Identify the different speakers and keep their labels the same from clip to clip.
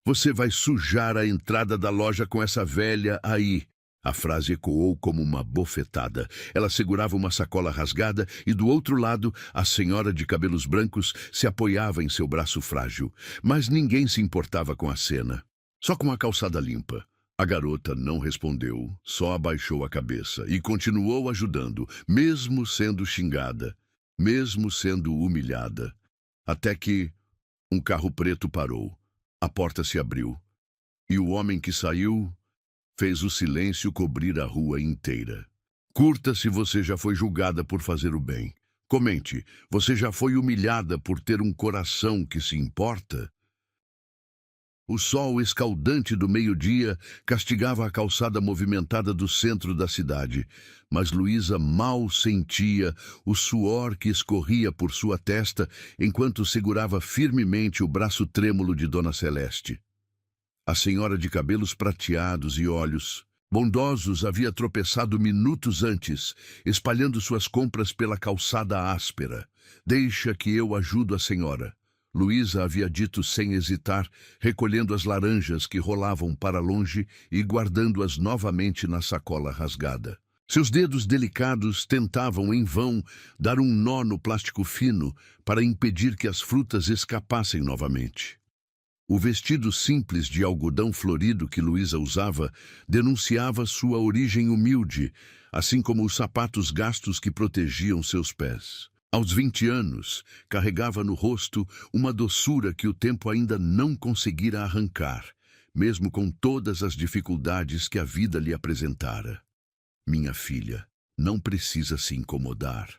Speaker 1: Você vai sujar a entrada da loja com essa velha aí. A frase ecoou como uma bofetada. Ela segurava uma sacola rasgada e, do outro lado, a senhora de cabelos brancos se apoiava em seu braço frágil. Mas ninguém se importava com a cena. Só com a calçada limpa. A garota não respondeu, só abaixou a cabeça e continuou ajudando, mesmo sendo xingada, mesmo sendo humilhada. Até que um carro preto parou. A porta se abriu. E o homem que saiu fez o silêncio cobrir a rua inteira. Curta se você já foi julgada por fazer o bem. Comente, você já foi humilhada por ter um coração que se importa? O sol escaldante do meio-dia castigava a calçada movimentada do centro da cidade, mas Luísa mal sentia o suor que escorria por sua testa enquanto segurava firmemente o braço trêmulo de Dona Celeste. A senhora de cabelos prateados e olhos bondosos havia tropeçado minutos antes, espalhando suas compras pela calçada áspera. "Deixa que eu ajudo a senhora", Luísa havia dito sem hesitar, recolhendo as laranjas que rolavam para longe e guardando-as novamente na sacola rasgada. Seus dedos delicados tentavam, em vão, dar um nó no plástico fino para impedir que as frutas escapassem novamente. O vestido simples de algodão florido que Luísa usava denunciava sua origem humilde, assim como os sapatos gastos que protegiam seus pés. Aos 20 anos, carregava no rosto uma doçura que o tempo ainda não conseguira arrancar, mesmo com todas as dificuldades que a vida lhe apresentara. "Minha filha, não precisa se incomodar",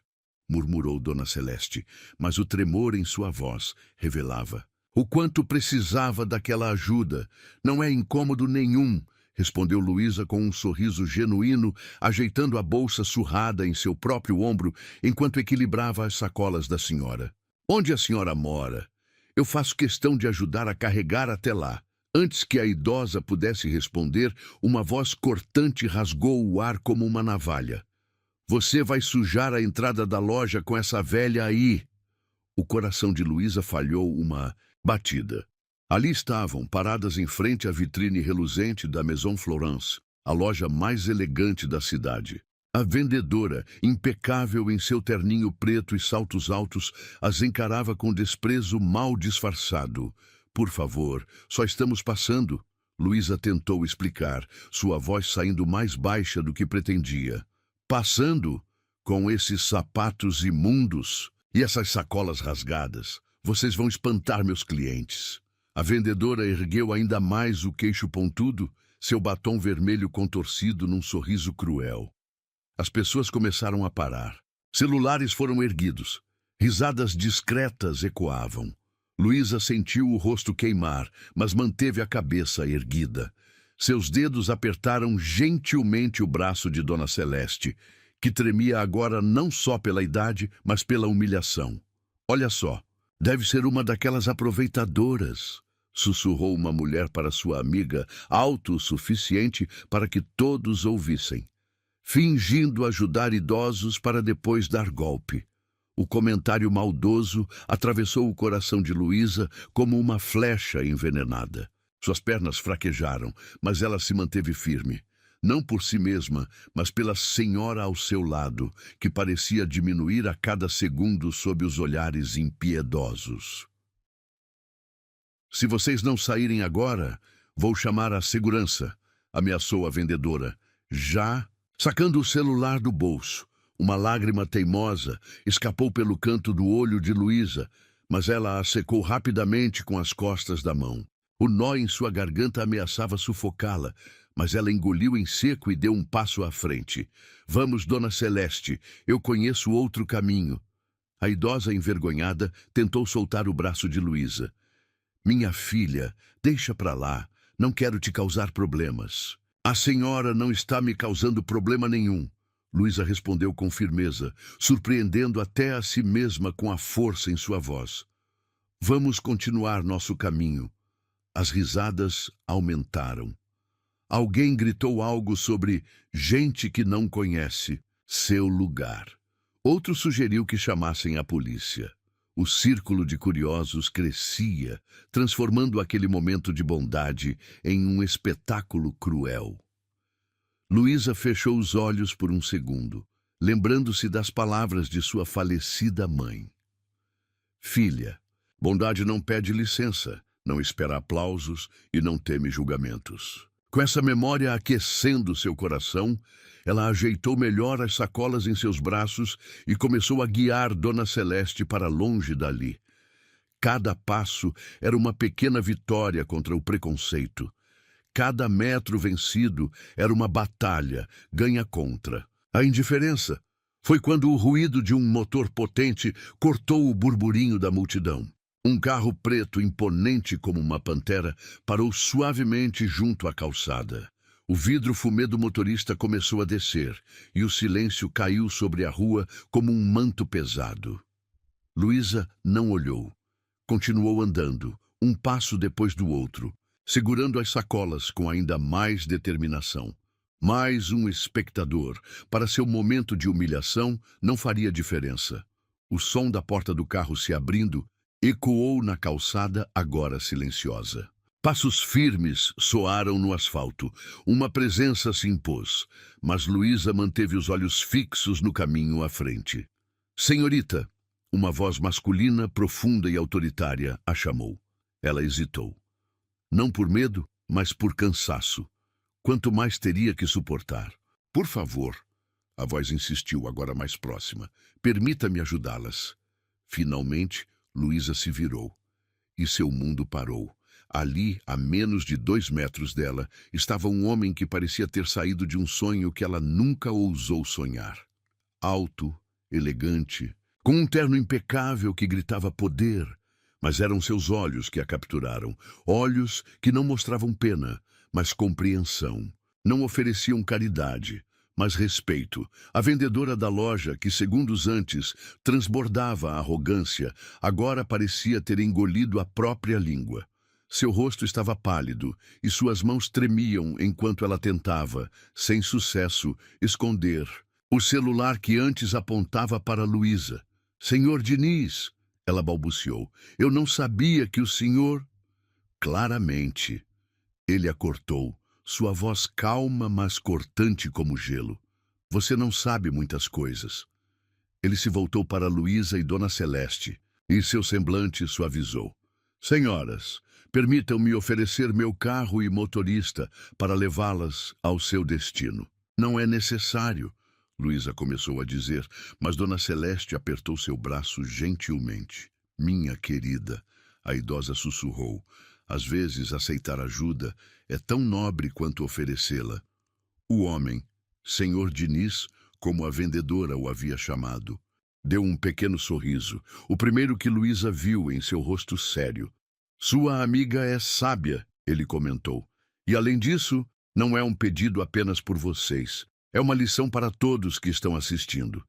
Speaker 1: murmurou Dona Celeste, mas o tremor em sua voz revelava o quanto precisava daquela ajuda. "Não é incômodo nenhum", respondeu Luísa com um sorriso genuíno, ajeitando a bolsa surrada em seu próprio ombro, enquanto equilibrava as sacolas da senhora. "Onde a senhora mora? Eu faço questão de ajudar a carregar até lá." Antes que a idosa pudesse responder, uma voz cortante rasgou o ar como uma navalha. "Você vai sujar a entrada da loja com essa velha aí." O coração de Luísa falhou uma batida. Ali estavam, paradas em frente à vitrine reluzente da Maison Florence, a loja mais elegante da cidade. A vendedora, impecável em seu terninho preto e saltos altos, as encarava com desprezo mal disfarçado. "Por favor, só estamos passando", Luísa tentou explicar, sua voz saindo mais baixa do que pretendia. "Passando? Com esses sapatos imundos e essas sacolas rasgadas. Vocês vão espantar meus clientes." A vendedora ergueu ainda mais o queixo pontudo, seu batom vermelho contorcido num sorriso cruel. As pessoas começaram a parar. Celulares foram erguidos. Risadas discretas ecoavam. Luísa sentiu o rosto queimar, mas manteve a cabeça erguida. Seus dedos apertaram gentilmente o braço de Dona Celeste, que tremia agora não só pela idade, mas pela humilhação. "Olha só, deve ser uma daquelas aproveitadoras", sussurrou uma mulher para sua amiga, alto o suficiente para que todos ouvissem. "Fingindo ajudar idosos para depois dar golpe." O comentário maldoso atravessou o coração de Luísa como uma flecha envenenada. Suas pernas fraquejaram, mas ela se manteve firme. Não por si mesma, mas pela senhora ao seu lado, que parecia diminuir a cada segundo sob os olhares impiedosos. "Se vocês não saírem agora, vou chamar a segurança", ameaçou a vendedora, já sacando o celular do bolso. Uma lágrima teimosa escapou pelo canto do olho de Luísa, mas ela a secou rapidamente com as costas da mão. O nó em sua garganta ameaçava sufocá-la, mas ela engoliu em seco e deu um passo à frente. "Vamos, Dona Celeste, eu conheço outro caminho." A idosa, envergonhada, tentou soltar o braço de Luísa. "Minha filha, deixa pra lá, não quero te causar problemas." "A senhora não está me causando problema nenhum", Luísa respondeu com firmeza, surpreendendo até a si mesma com a força em sua voz. "Vamos continuar nosso caminho." As risadas aumentaram. Alguém gritou algo sobre gente que não conhece seu lugar. Outro sugeriu que chamassem a polícia. O círculo de curiosos crescia, transformando aquele momento de bondade em um espetáculo cruel. Luísa fechou os olhos por um segundo, lembrando-se das palavras de sua falecida mãe. Filha, bondade não pede licença, não espera aplausos e não teme julgamentos. Com essa memória aquecendo seu coração, ela ajeitou melhor as sacolas em seus braços e começou a guiar Dona Celeste para longe dali. Cada passo era uma pequena vitória contra o preconceito. Cada metro vencido era uma batalha, ganha contra. A indiferença foi quando o ruído de um motor potente cortou o burburinho da multidão. Um carro preto, imponente como uma pantera, parou suavemente junto à calçada. O vidro fumê do motorista começou a descer, e o silêncio caiu sobre a rua como um manto pesado. Luísa não olhou. Continuou andando, um passo depois do outro, segurando as sacolas com ainda mais determinação. Mais um espectador. Para seu momento de humilhação, não faria diferença. O som da porta do carro se abrindo ecoou na calçada, agora silenciosa. Passos firmes soaram no asfalto. Uma presença se impôs, mas Luísa manteve os olhos fixos no caminho à frente. Senhorita, uma voz masculina, profunda e autoritária, a chamou. Ela hesitou. Não por medo, mas por cansaço. Quanto mais teria que suportar? Por favor, a voz insistiu, agora mais próxima. Permita-me ajudá-las. Finalmente, Luísa se virou, e seu mundo parou. Ali, a menos de 2 metros dela, estava um homem que parecia ter saído de um sonho que ela nunca ousou sonhar. Alto, elegante, com um terno impecável que gritava poder, mas eram seus olhos que a capturaram. Olhos que não mostravam pena, mas compreensão. Não ofereciam caridade, mas respeito. A vendedora da loja, que segundos antes transbordava a arrogância, agora parecia ter engolido a própria língua. Seu rosto estava pálido e suas mãos tremiam enquanto ela tentava, sem sucesso, esconder o celular que antes apontava para Luísa. Senhor Diniz, ela balbuciou, eu não sabia que o senhor... Claramente, ele a cortou. Sua voz calma, mas cortante como gelo. Você não sabe muitas coisas. Ele se voltou para Luísa e Dona Celeste, e seu semblante suavizou. Senhoras, permitam-me oferecer meu carro e motorista para levá-las ao seu destino. Não é necessário, Luísa começou a dizer, mas Dona Celeste apertou seu braço gentilmente. Minha querida, a idosa sussurrou. Às vezes, aceitar ajuda é tão nobre quanto oferecê-la. O homem, Senhor Diniz, como a vendedora o havia chamado, deu um pequeno sorriso, o primeiro que Luísa viu em seu rosto sério. Sua amiga é sábia, ele comentou. E além disso, não é um pedido apenas por vocês. É uma lição para todos que estão assistindo.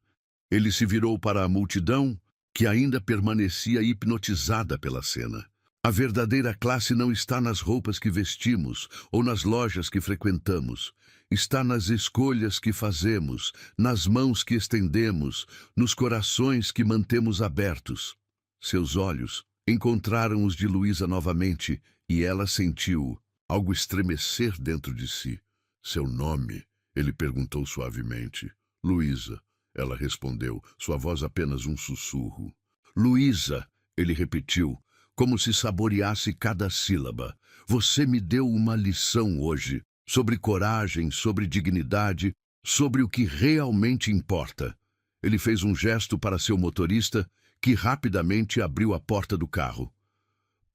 Speaker 1: Ele se virou para a multidão, que ainda permanecia hipnotizada pela cena. A verdadeira classe não está nas roupas que vestimos ou nas lojas que frequentamos. Está nas escolhas que fazemos, nas mãos que estendemos, nos corações que mantemos abertos. Seus olhos encontraram os de Luísa novamente e ela sentiu algo estremecer dentro de si. Seu nome? Ele perguntou suavemente. Luísa, ela respondeu, sua voz apenas um sussurro. Luísa, ele repetiu, como se saboreasse cada sílaba. Você me deu uma lição hoje, sobre coragem, sobre dignidade, sobre o que realmente importa. Ele fez um gesto para seu motorista, que rapidamente abriu a porta do carro.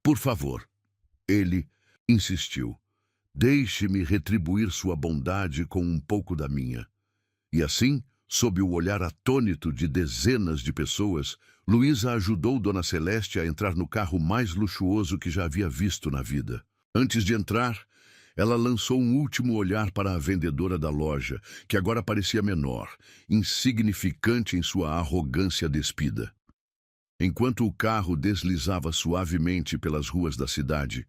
Speaker 1: Por favor, ele insistiu. Deixe-me retribuir sua bondade com um pouco da minha. E assim, sob o olhar atônito de dezenas de pessoas, Luísa ajudou Dona Celeste a entrar no carro mais luxuoso que já havia visto na vida. Antes de entrar, ela lançou um último olhar para a vendedora da loja, que agora parecia menor, insignificante em sua arrogância despida. Enquanto o carro deslizava suavemente pelas ruas da cidade,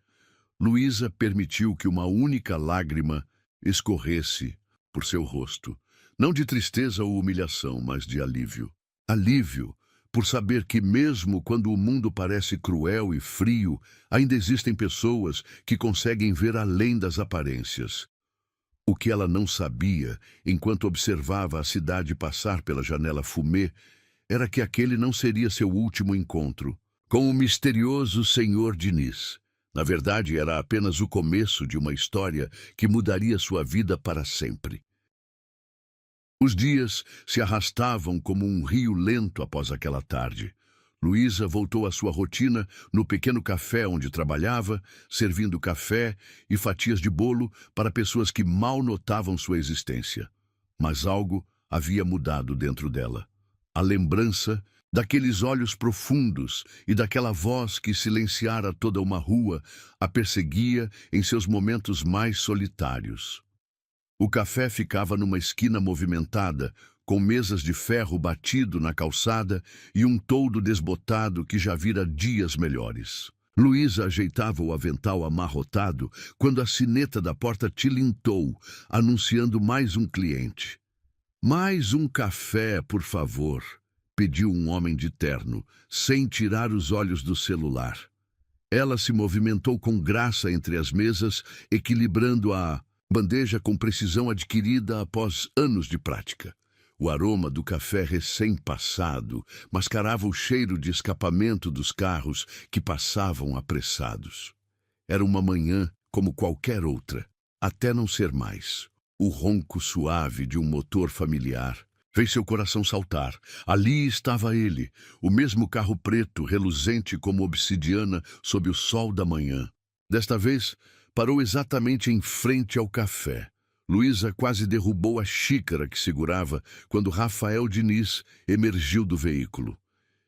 Speaker 1: Luísa permitiu que uma única lágrima escorresse por seu rosto, não de tristeza ou humilhação, mas de alívio. Alívio, por saber que mesmo quando o mundo parece cruel e frio, ainda existem pessoas que conseguem ver além das aparências. O que ela não sabia, enquanto observava a cidade passar pela janela fumê, era que aquele não seria seu último encontro com o misterioso Senhor Diniz. Na verdade, era apenas o começo de uma história que mudaria sua vida para sempre. Os dias se arrastavam como um rio lento após aquela tarde. Luísa voltou à sua rotina no pequeno café onde trabalhava, servindo café e fatias de bolo para pessoas que mal notavam sua existência. Mas algo havia mudado dentro dela. A lembrança daqueles olhos profundos e daquela voz que silenciara toda uma rua a perseguia em seus momentos mais solitários. O café ficava numa esquina movimentada, com mesas de ferro batido na calçada e um toldo desbotado que já vira dias melhores. Luísa ajeitava o avental amarrotado quando a sineta da porta tilintou, anunciando mais um cliente. "Mais um café, por favor", pediu um homem de terno, sem tirar os olhos do celular. Ela se movimentou com graça entre as mesas, equilibrando a bandeja com precisão adquirida após anos de prática. O aroma do café recém-passado mascarava o cheiro de escapamento dos carros que passavam apressados. Era uma manhã como qualquer outra, até não ser mais. O ronco suave de um motor familiar fez seu coração saltar. Ali estava ele, o mesmo carro preto, reluzente como obsidiana sob o sol da manhã. Desta vez, parou exatamente em frente ao café. Luísa quase derrubou a xícara que segurava quando Rafael Diniz emergiu do veículo.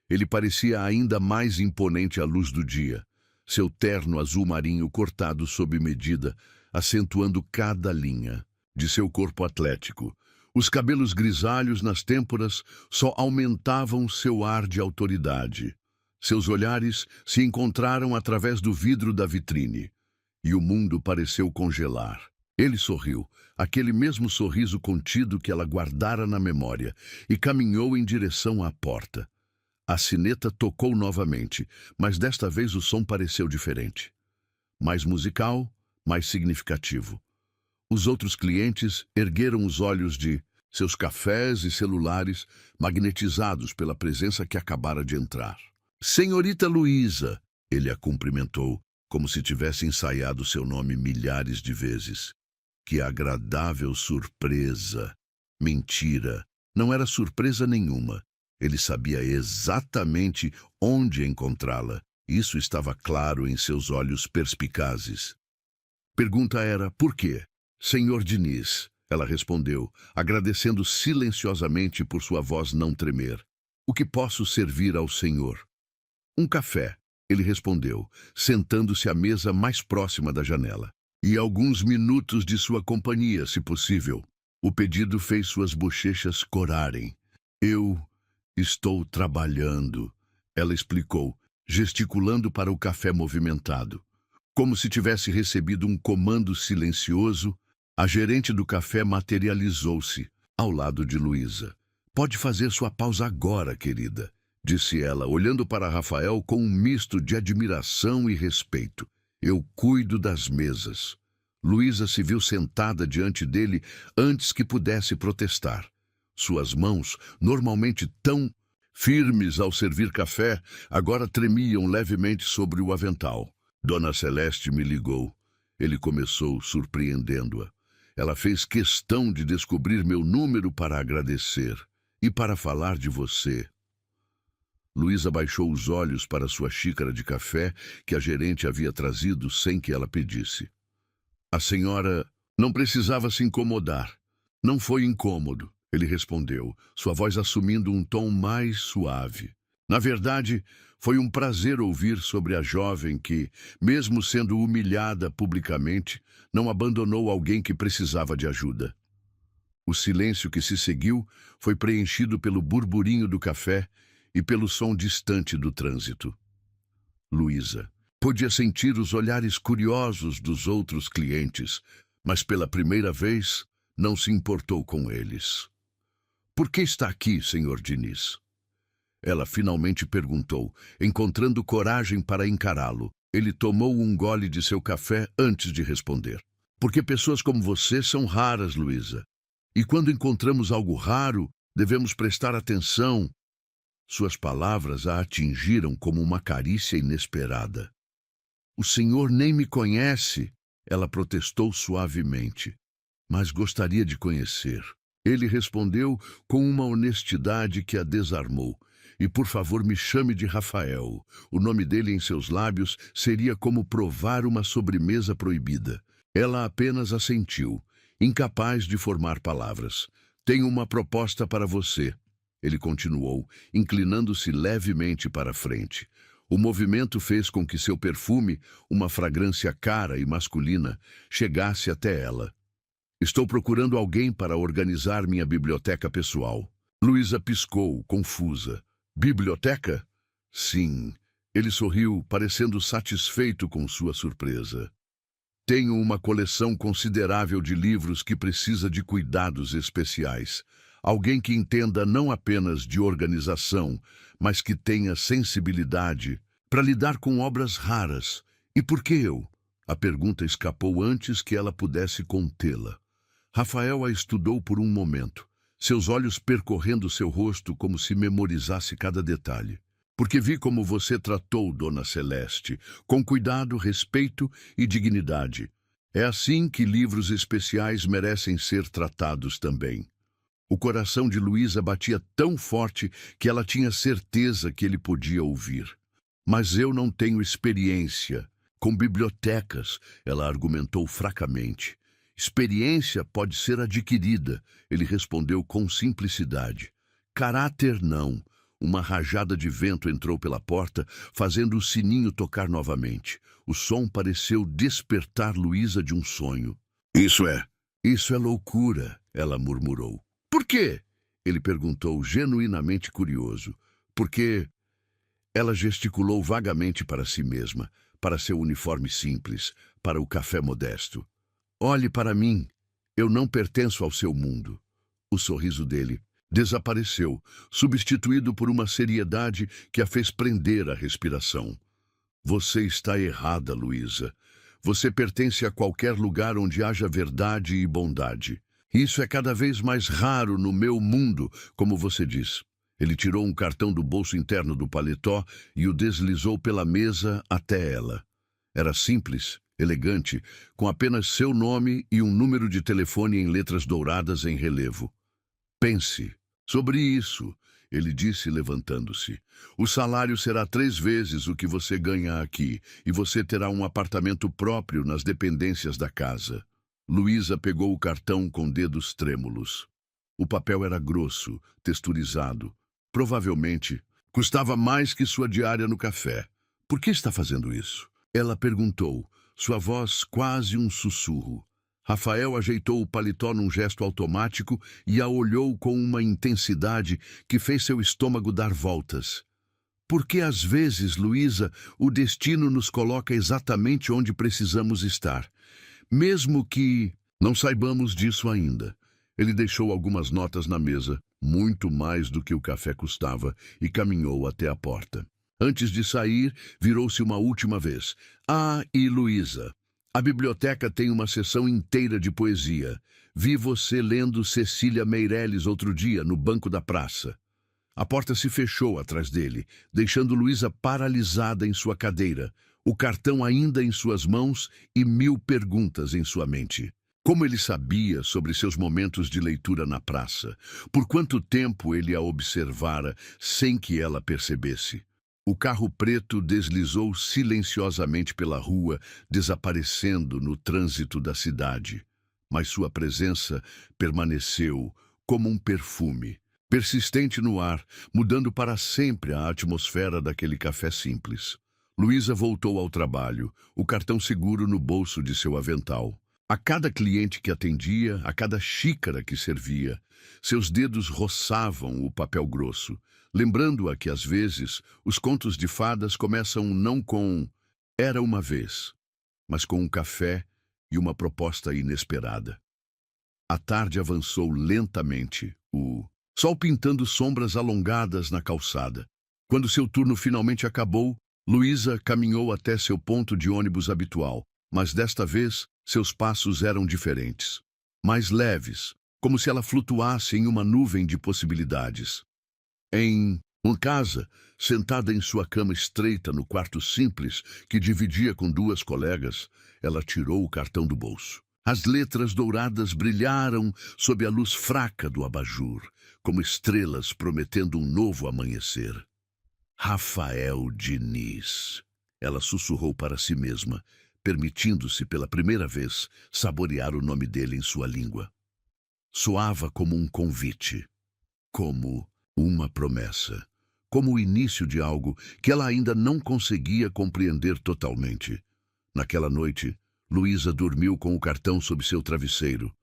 Speaker 1: Ele parecia ainda mais imponente à luz do dia. Seu terno azul marinho cortado sob medida, acentuando cada linha de seu corpo atlético. Os cabelos grisalhos nas têmporas só aumentavam seu ar de autoridade. Seus olhares se encontraram através do vidro da vitrine. E o mundo pareceu congelar. Ele sorriu, aquele mesmo sorriso contido que ela guardara na memória, e caminhou em direção à porta. A sineta tocou novamente, mas desta vez o som pareceu diferente. Mais musical, mais significativo. Os outros clientes ergueram os olhos de seus cafés e celulares, magnetizados pela presença que acabara de entrar. "Senhorita Luísa", ele a cumprimentou, como se tivesse ensaiado seu nome milhares de vezes. Que agradável surpresa! Mentira! Não era surpresa nenhuma. Ele sabia exatamente onde encontrá-la. Isso estava claro em seus olhos perspicazes. Pergunta era, por quê? "Senhor Diniz", ela respondeu, agradecendo silenciosamente por sua voz não tremer. "O que posso servir ao senhor?" "Um café", ele respondeu, sentando-se à mesa mais próxima da janela. "E alguns minutos de sua companhia, se possível." O pedido fez suas bochechas corarem. "Eu estou trabalhando", ela explicou, gesticulando para o café movimentado. Como se tivesse recebido um comando silencioso, a gerente do café materializou-se ao lado de Luísa. "Pode fazer sua pausa agora, querida", disse ela, olhando para Rafael com um misto de admiração e respeito. "Eu cuido das mesas." Luísa se viu sentada diante dele antes que pudesse protestar. Suas mãos, normalmente tão firmes ao servir café, agora tremiam levemente sobre o avental. "Dona Celeste me ligou." Ele começou, surpreendendo-a. "Ela fez questão de descobrir meu número para agradecer e para falar de você." Luísa baixou os olhos para sua xícara de café que a gerente havia trazido sem que ela pedisse. "A senhora não precisava se incomodar." "Não foi incômodo", ele respondeu, sua voz assumindo um tom mais suave. "Na verdade, foi um prazer ouvir sobre a jovem que, mesmo sendo humilhada publicamente, não abandonou alguém que precisava de ajuda." O silêncio que se seguiu foi preenchido pelo burburinho do café e pelo som distante do trânsito. Luísa podia sentir os olhares curiosos dos outros clientes, mas pela primeira vez não se importou com eles. "Por que está aqui, senhor Diniz?" Ela finalmente perguntou, encontrando coragem para encará-lo. Ele tomou um gole de seu café antes de responder. Porque pessoas como você são raras, Luísa. E quando encontramos algo raro, devemos prestar atenção. Suas palavras a atingiram como uma carícia inesperada. O senhor nem me conhece, ela protestou suavemente. Mas gostaria de conhecer. Ele respondeu com uma honestidade que a desarmou. E por favor me chame de Rafael. O nome dele em seus lábios seria como provar uma sobremesa proibida. Ela apenas assentiu, incapaz de formar palavras. Tenho uma proposta para você. Ele continuou, inclinando-se levemente para a frente. O movimento fez com que seu perfume, uma fragrância cara e masculina, chegasse até ela. Estou procurando alguém para organizar minha biblioteca pessoal. Luísa piscou, confusa. Biblioteca? Sim. Ele sorriu, parecendo satisfeito com sua surpresa. Tenho uma coleção considerável de livros que precisa de cuidados especiais. Alguém que entenda não apenas de organização, mas que tenha sensibilidade para lidar com obras raras. E por que eu? A pergunta escapou antes que ela pudesse contê-la. Rafael a estudou por um momento, seus olhos percorrendo seu rosto como se memorizasse cada detalhe. Porque vi como você tratou Dona Celeste, com cuidado, respeito e dignidade. É assim que livros especiais merecem ser tratados também. O coração de Luísa batia tão forte que ela tinha certeza que ele podia ouvir. Mas eu não tenho experiência com bibliotecas, ela argumentou fracamente. Experiência pode ser adquirida, ele respondeu com simplicidade. Caráter não. Uma rajada de vento entrou pela porta, fazendo o sininho tocar novamente. O som pareceu despertar Luísa de um sonho. Isso é loucura, ela murmurou. Por quê? Ele perguntou, genuinamente curioso. Porque ela gesticulou vagamente para si mesma, para seu uniforme simples, para o café modesto. Olhe para mim, eu não pertenço ao seu mundo. O sorriso dele desapareceu, substituído por uma seriedade que a fez prender a respiração. Você está errada, Luísa. Você pertence a qualquer lugar onde haja verdade e bondade. Isso é cada vez mais raro no meu mundo, como você diz. Ele tirou um cartão do bolso interno do paletó e o deslizou pela mesa até ela. Era simples, elegante, com apenas seu nome e um número de telefone em letras douradas em relevo. Pense sobre isso, ele disse levantando-se. O salário será 3 vezes o que você ganha aqui e você terá um apartamento próprio nas dependências da casa. Luísa pegou o cartão com dedos trêmulos. O papel era grosso, texturizado. Provavelmente custava mais que sua diária no café. Por que está fazendo isso? Ela perguntou, sua voz quase um sussurro. Rafael ajeitou o paletó num gesto automático e a olhou com uma intensidade que fez seu estômago dar voltas. Porque às vezes, Luísa, o destino nos coloca exatamente onde precisamos estar. Mesmo que não saibamos disso ainda. Ele deixou algumas notas na mesa, muito mais do que o café custava, e caminhou até a porta. Antes de sair, virou-se uma última vez. Ah, e Luísa, a biblioteca tem uma seção inteira de poesia. Vi você lendo Cecília Meirelles outro dia, no banco da praça. A porta se fechou atrás dele, deixando Luísa paralisada em sua cadeira, o cartão ainda em suas mãos e 1000 perguntas em sua mente. Como ele sabia sobre seus momentos de leitura na praça? Por quanto tempo ele a observara sem que ela percebesse? O carro preto deslizou silenciosamente pela rua, desaparecendo no trânsito da cidade. Mas sua presença permaneceu como um perfume, persistente no ar, mudando para sempre a atmosfera daquele café simples. Luísa voltou ao trabalho, o cartão seguro no bolso de seu avental. A cada cliente que atendia, a cada xícara que servia, seus dedos roçavam o papel grosso, lembrando-a que, às vezes, os contos de fadas começam não com "era uma vez", mas com um café e uma proposta inesperada. A tarde avançou lentamente, o sol pintando sombras alongadas na calçada. Quando seu turno finalmente acabou, Luísa caminhou até seu ponto de ônibus habitual, mas desta vez seus passos eram diferentes. Mais leves, como se ela flutuasse em uma nuvem de possibilidades. Em uma casa, sentada em sua cama estreita no quarto simples que dividia com duas colegas, ela tirou o cartão do bolso. As letras douradas brilharam sob a luz fraca do abajur, como estrelas prometendo um novo amanhecer. Rafael Diniz. Ela sussurrou para si mesma, permitindo-se pela primeira vez saborear o nome dele em sua língua. Soava como um convite, como uma promessa, como o início de algo que ela ainda não conseguia compreender totalmente. Naquela noite, Luísa dormiu com o cartão sob seu travesseiro,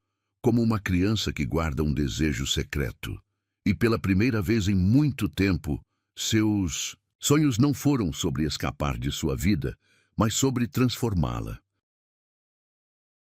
Speaker 1: como uma criança que guarda um desejo secreto. E pela primeira vez em muito tempo, seus sonhos não foram sobre escapar de sua vida, mas sobre transformá-la.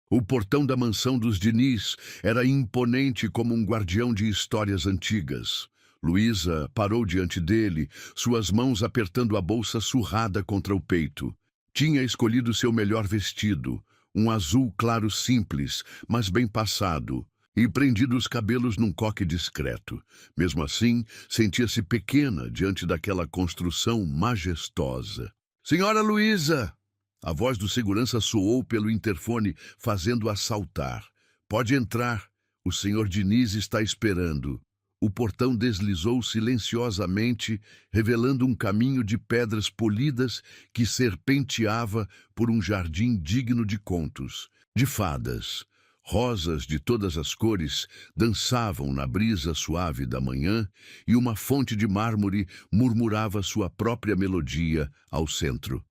Speaker 1: O portão da mansão dos Diniz era imponente como um guardião de histórias antigas. Luísa parou diante dele, suas mãos apertando a bolsa surrada contra o peito. Tinha escolhido seu melhor vestido, um azul claro simples, mas bem passado, e prendido os cabelos num coque discreto. Mesmo assim, sentia-se pequena diante daquela construção majestosa. "Senhora Luísa!" A voz do segurança soou pelo interfone, fazendo-a saltar. "Pode entrar. O senhor Diniz está esperando." O portão deslizou silenciosamente, revelando um caminho de pedras polidas que serpenteava por um jardim digno de contos, de fadas. Rosas de todas as cores dançavam na brisa suave da manhã e uma fonte de mármore murmurava sua própria melodia ao centro.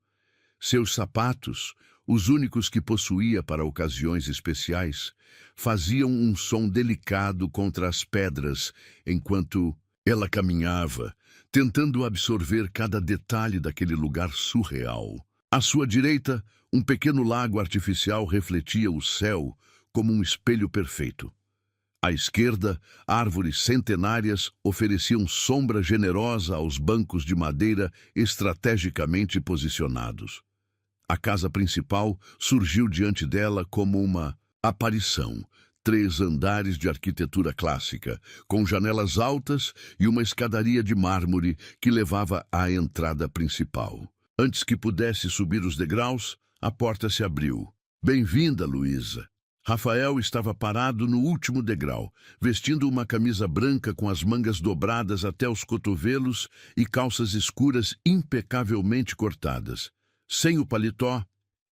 Speaker 1: Seus sapatos, os únicos que possuía para ocasiões especiais, faziam um som delicado contra as pedras enquanto ela caminhava, tentando absorver cada detalhe daquele lugar surreal. À sua direita, um pequeno lago artificial refletia o céu como um espelho perfeito. À esquerda, árvores centenárias ofereciam sombra generosa aos bancos de madeira estrategicamente posicionados. A casa principal surgiu diante dela como uma aparição. 3 andares de arquitetura clássica, com janelas altas e uma escadaria de mármore que levava à entrada principal. Antes que pudesse subir os degraus, a porta se abriu. "Bem-vinda, Luísa." Rafael estava parado no último degrau, vestindo uma camisa branca com as mangas dobradas até os cotovelos e calças escuras impecavelmente cortadas. Sem o paletó,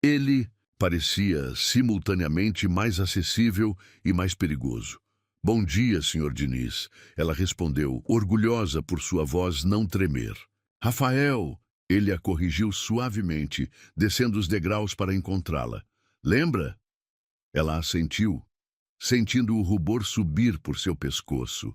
Speaker 1: ele parecia simultaneamente mais acessível e mais perigoso. "Bom dia, Sr. Diniz," ela respondeu, orgulhosa por sua voz não tremer. "Rafael," ele a corrigiu suavemente, descendo os degraus para encontrá-la. "Lembra?" Ela assentiu, sentindo o rubor subir por seu pescoço.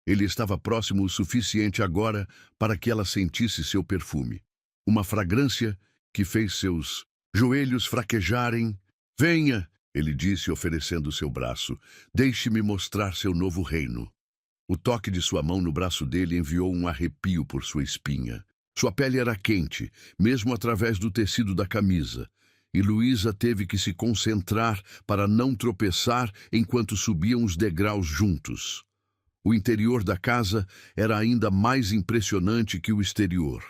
Speaker 1: Ele estava próximo o suficiente agora para que ela sentisse seu perfume. Uma fragrância que fez seus joelhos fraquejarem. "Venha," ele disse, oferecendo seu braço. "Deixe-me mostrar seu novo reino." O toque de sua mão no braço dele enviou um arrepio por sua espinha. Sua pele era quente, mesmo através do tecido da camisa, e Luísa teve que se concentrar para não tropeçar enquanto subiam os degraus juntos. O interior da casa era ainda mais impressionante que o exterior.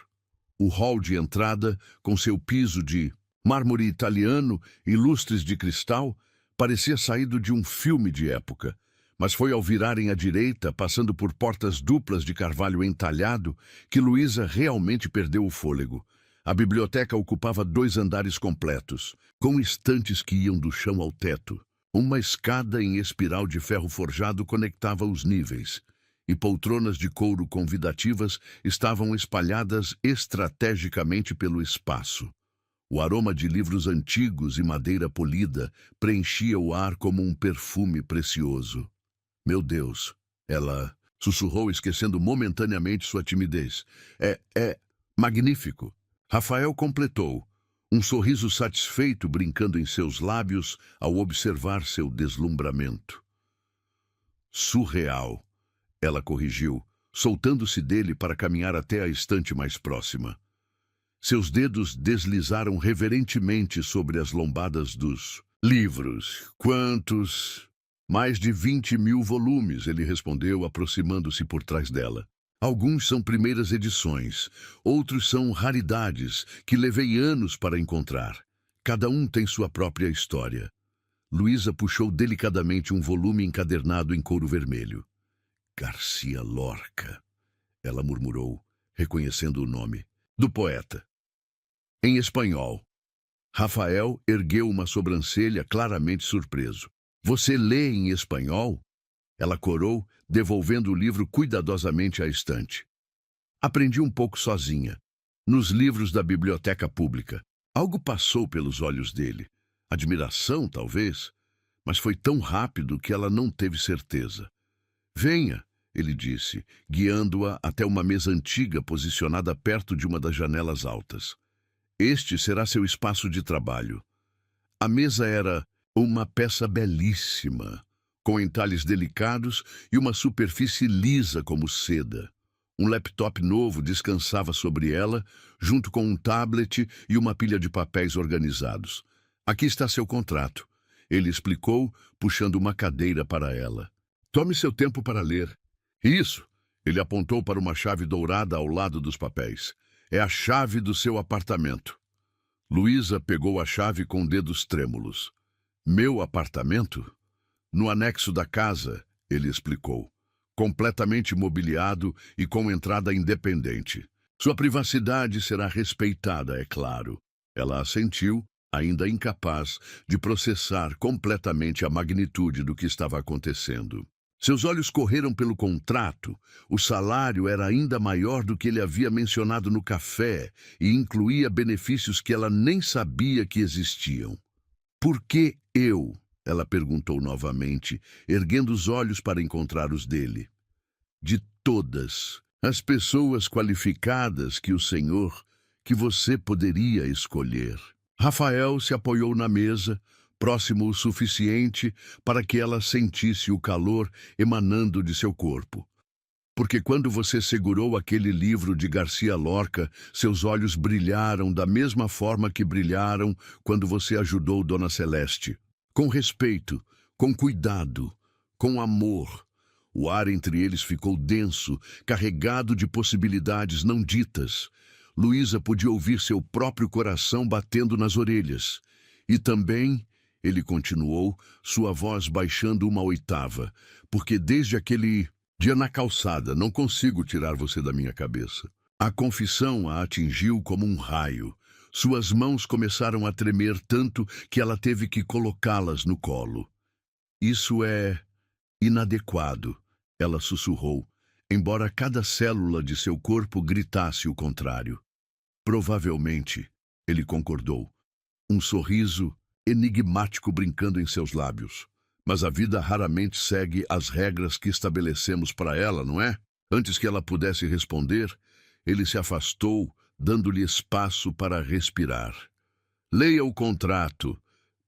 Speaker 1: O hall de entrada, com seu piso de mármore italiano e lustres de cristal, parecia saído de um filme de época. Mas foi ao virarem à direita, passando por portas duplas de carvalho entalhado, que Luísa realmente perdeu o fôlego. A biblioteca ocupava 2 andares completos, com estantes que iam do chão ao teto. Uma escada em espiral de ferro forjado conectava os níveis, e poltronas de couro convidativas estavam espalhadas estrategicamente pelo espaço. O aroma de livros antigos e madeira polida preenchia o ar como um perfume precioso. "Meu Deus," ela sussurrou, esquecendo momentaneamente sua timidez. É magnífico." Rafael completou, um sorriso satisfeito brincando em seus lábios ao observar seu deslumbramento. "Surreal," ela corrigiu, soltando-se dele para caminhar até a estante mais próxima. Seus dedos deslizaram reverentemente sobre as lombadas dos livros. Quantos? Mais de 20.000 volumes, ele respondeu, aproximando-se por trás dela. Alguns são primeiras edições, outros são raridades que levei anos para encontrar. Cada um tem sua própria história. Luísa puxou delicadamente um volume encadernado em couro vermelho. Garcia Lorca, ela murmurou, reconhecendo o nome, do poeta. Em espanhol. Rafael ergueu uma sobrancelha, claramente surpreso. Você lê em espanhol? Ela corou, devolvendo o livro cuidadosamente à estante. Aprendi um pouco sozinha, nos livros da biblioteca pública. Algo passou pelos olhos dele. Admiração, talvez, mas foi tão rápido que ela não teve certeza. Venha, ele disse, guiando-a até uma mesa antiga posicionada perto de uma das janelas altas. Este será seu espaço de trabalho. A mesa era uma peça belíssima, com entalhes delicados e uma superfície lisa como seda. Um laptop novo descansava sobre ela, junto com um tablet e uma pilha de papéis organizados. Aqui está seu contrato, ele explicou, puxando uma cadeira para ela. Tome seu tempo para ler. Isso, ele apontou para uma chave dourada ao lado dos papéis. É a chave do seu apartamento. Luísa pegou a chave com dedos trêmulos. Meu apartamento? No anexo da casa, ele explicou. Completamente mobiliado e com entrada independente. Sua privacidade será respeitada, é claro. Ela assentiu, ainda incapaz de processar completamente a magnitude do que estava acontecendo. Seus olhos correram pelo contrato. O salário era ainda maior do que ele havia mencionado no café e incluía benefícios que ela nem sabia que existiam. Por que eu? Ela perguntou novamente, erguendo os olhos para encontrar os dele. De todas as pessoas qualificadas que você poderia escolher. Rafael se apoiou na mesa, próximo o suficiente para que ela sentisse o calor emanando de seu corpo. Porque quando você segurou aquele livro de Garcia Lorca, seus olhos brilharam da mesma forma que brilharam quando você ajudou Dona Celeste. Com respeito, com cuidado, com amor. O ar entre eles ficou denso, carregado de possibilidades não ditas. Luísa podia ouvir seu próprio coração batendo nas orelhas. E também, ele continuou, sua voz baixando uma oitava, porque desde aquele dia na calçada não consigo tirar você da minha cabeça. A confissão a atingiu como um raio. Suas mãos começaram a tremer tanto que ela teve que colocá-las no colo. Isso é inadequado, ela sussurrou, embora cada célula de seu corpo gritasse o contrário. Provavelmente, ele concordou, um sorriso enigmático brincando em seus lábios. Mas a vida raramente segue as regras que estabelecemos para ela, não é? Antes que ela pudesse responder, ele se afastou, dando-lhe espaço para respirar. Leia o contrato.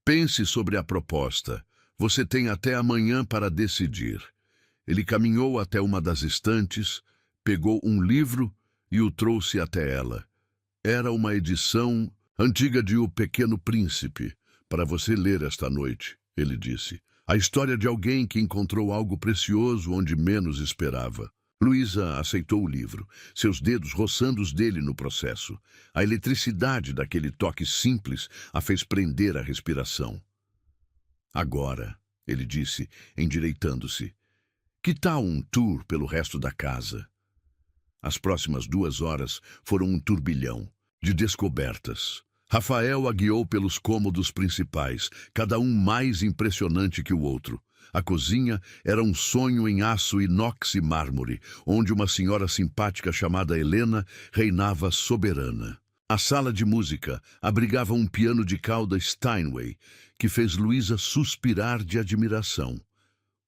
Speaker 1: Pense sobre a proposta. Você tem até amanhã para decidir. Ele caminhou até uma das estantes, pegou um livro e o trouxe até ela. Era uma edição antiga de O Pequeno Príncipe, para você ler esta noite, ele disse. A história de alguém que encontrou algo precioso onde menos esperava. Luísa aceitou o livro, seus dedos roçando os dele no processo. A eletricidade daquele toque simples a fez prender a respiração. Agora, ele disse, endireitando-se, que tal um tour pelo resto da casa? As próximas 2 horas foram um turbilhão de descobertas. Rafael a guiou pelos cômodos principais, cada um mais impressionante que o outro. A cozinha era um sonho em aço, inox e mármore, onde uma senhora simpática chamada Helena reinava soberana. A sala de música abrigava um piano de cauda Steinway, que fez Luísa suspirar de admiração.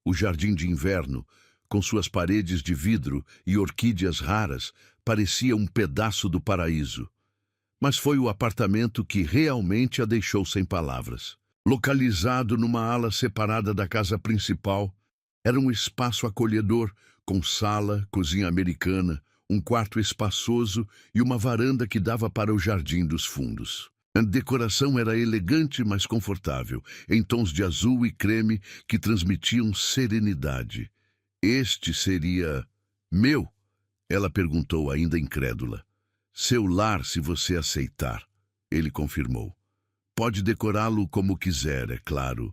Speaker 1: O jardim de inverno, com suas paredes de vidro e orquídeas raras, parecia um pedaço do paraíso. Mas foi o apartamento que realmente a deixou sem palavras. Localizado numa ala separada da casa principal, era um espaço acolhedor com sala, cozinha americana, um quarto espaçoso e uma varanda que dava para o jardim dos fundos. A decoração era elegante, mas confortável, em tons de azul e creme que transmitiam serenidade. Este seria meu? Ela perguntou, ainda incrédula. Seu lar, se você aceitar. Ele confirmou. Pode decorá-lo como quiser, é claro.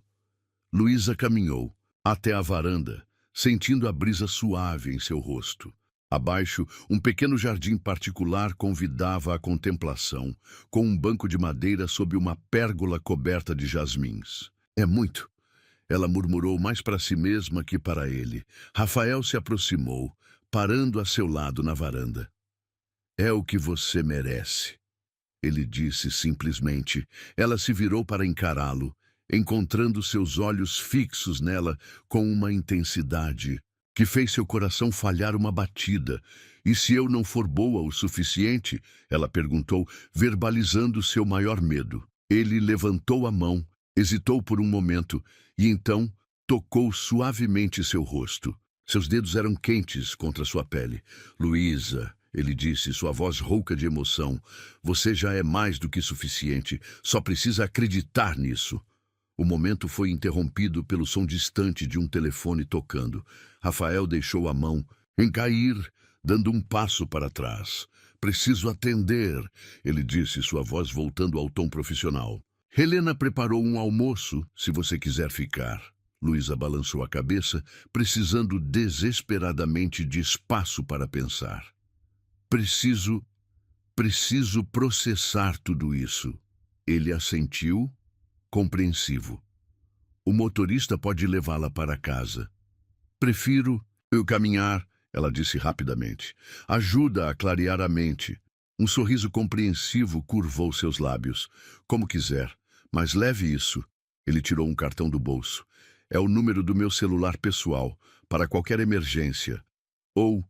Speaker 1: Luísa caminhou até a varanda, sentindo a brisa suave em seu rosto. Abaixo, um pequeno jardim particular convidava à contemplação, com um banco de madeira sob uma pérgola coberta de jasmins. É muito, ela murmurou mais para si mesma que para ele. Rafael se aproximou, parando a seu lado na varanda. É o que você merece, ele disse simplesmente. Ela se virou para encará-lo, encontrando seus olhos fixos nela com uma intensidade que fez seu coração falhar uma batida. E se eu não for boa o suficiente? Ela perguntou, verbalizando seu maior medo. Ele levantou a mão, hesitou por um momento e então tocou suavemente seu rosto. Seus dedos eram quentes contra sua pele. Luísa, ele disse, sua voz rouca de emoção, você já é mais do que suficiente. Só precisa acreditar nisso. O momento foi interrompido pelo som distante de um telefone tocando. Rafael deixou a mão em cair, dando um passo para trás. Preciso atender, ele disse, sua voz voltando ao tom profissional. Helena preparou um almoço, se você quiser ficar. Luísa balançou a cabeça, precisando desesperadamente de espaço para pensar. Preciso processar tudo isso. Ele assentiu, compreensivo. O motorista pode levá-la para casa. Prefiro eu caminhar, ela disse rapidamente. Ajuda a clarear a mente. Um sorriso compreensivo curvou seus lábios. Como quiser, mas leve isso. Ele tirou um cartão do bolso. É o número do meu celular pessoal, para qualquer emergência. Ou,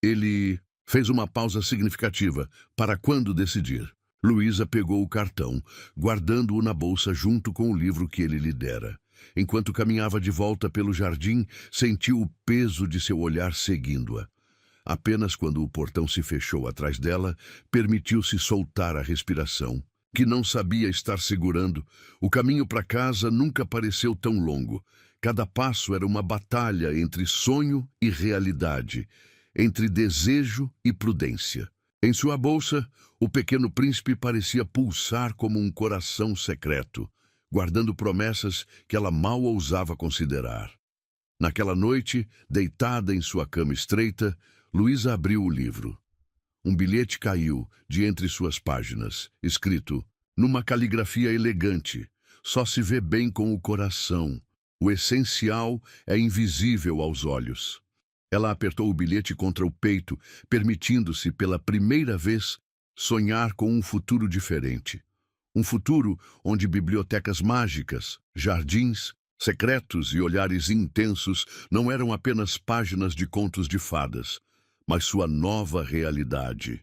Speaker 1: ele fez uma pausa significativa, para quando decidir. Luísa pegou o cartão, guardando-o na bolsa junto com o livro que ele lhe dera. Enquanto caminhava de volta pelo jardim, sentiu o peso de seu olhar seguindo-a. Apenas quando o portão se fechou atrás dela, permitiu-se soltar a respiração, que não sabia estar segurando. O caminho para casa nunca pareceu tão longo. Cada passo era uma batalha entre sonho e realidade, entre desejo e prudência. Em sua bolsa, o pequeno príncipe parecia pulsar como um coração secreto, guardando promessas que ela mal ousava considerar. Naquela noite, deitada em sua cama estreita, Luísa abriu o livro. Um bilhete caiu de entre suas páginas, escrito, numa caligrafia elegante, só se vê bem com o coração. O essencial é invisível aos olhos. Ela apertou o bilhete contra o peito, permitindo-se, pela primeira vez, sonhar com um futuro diferente. Um futuro onde bibliotecas mágicas, jardins, secretos e olhares intensos não eram apenas páginas de contos de fadas, mas sua nova realidade.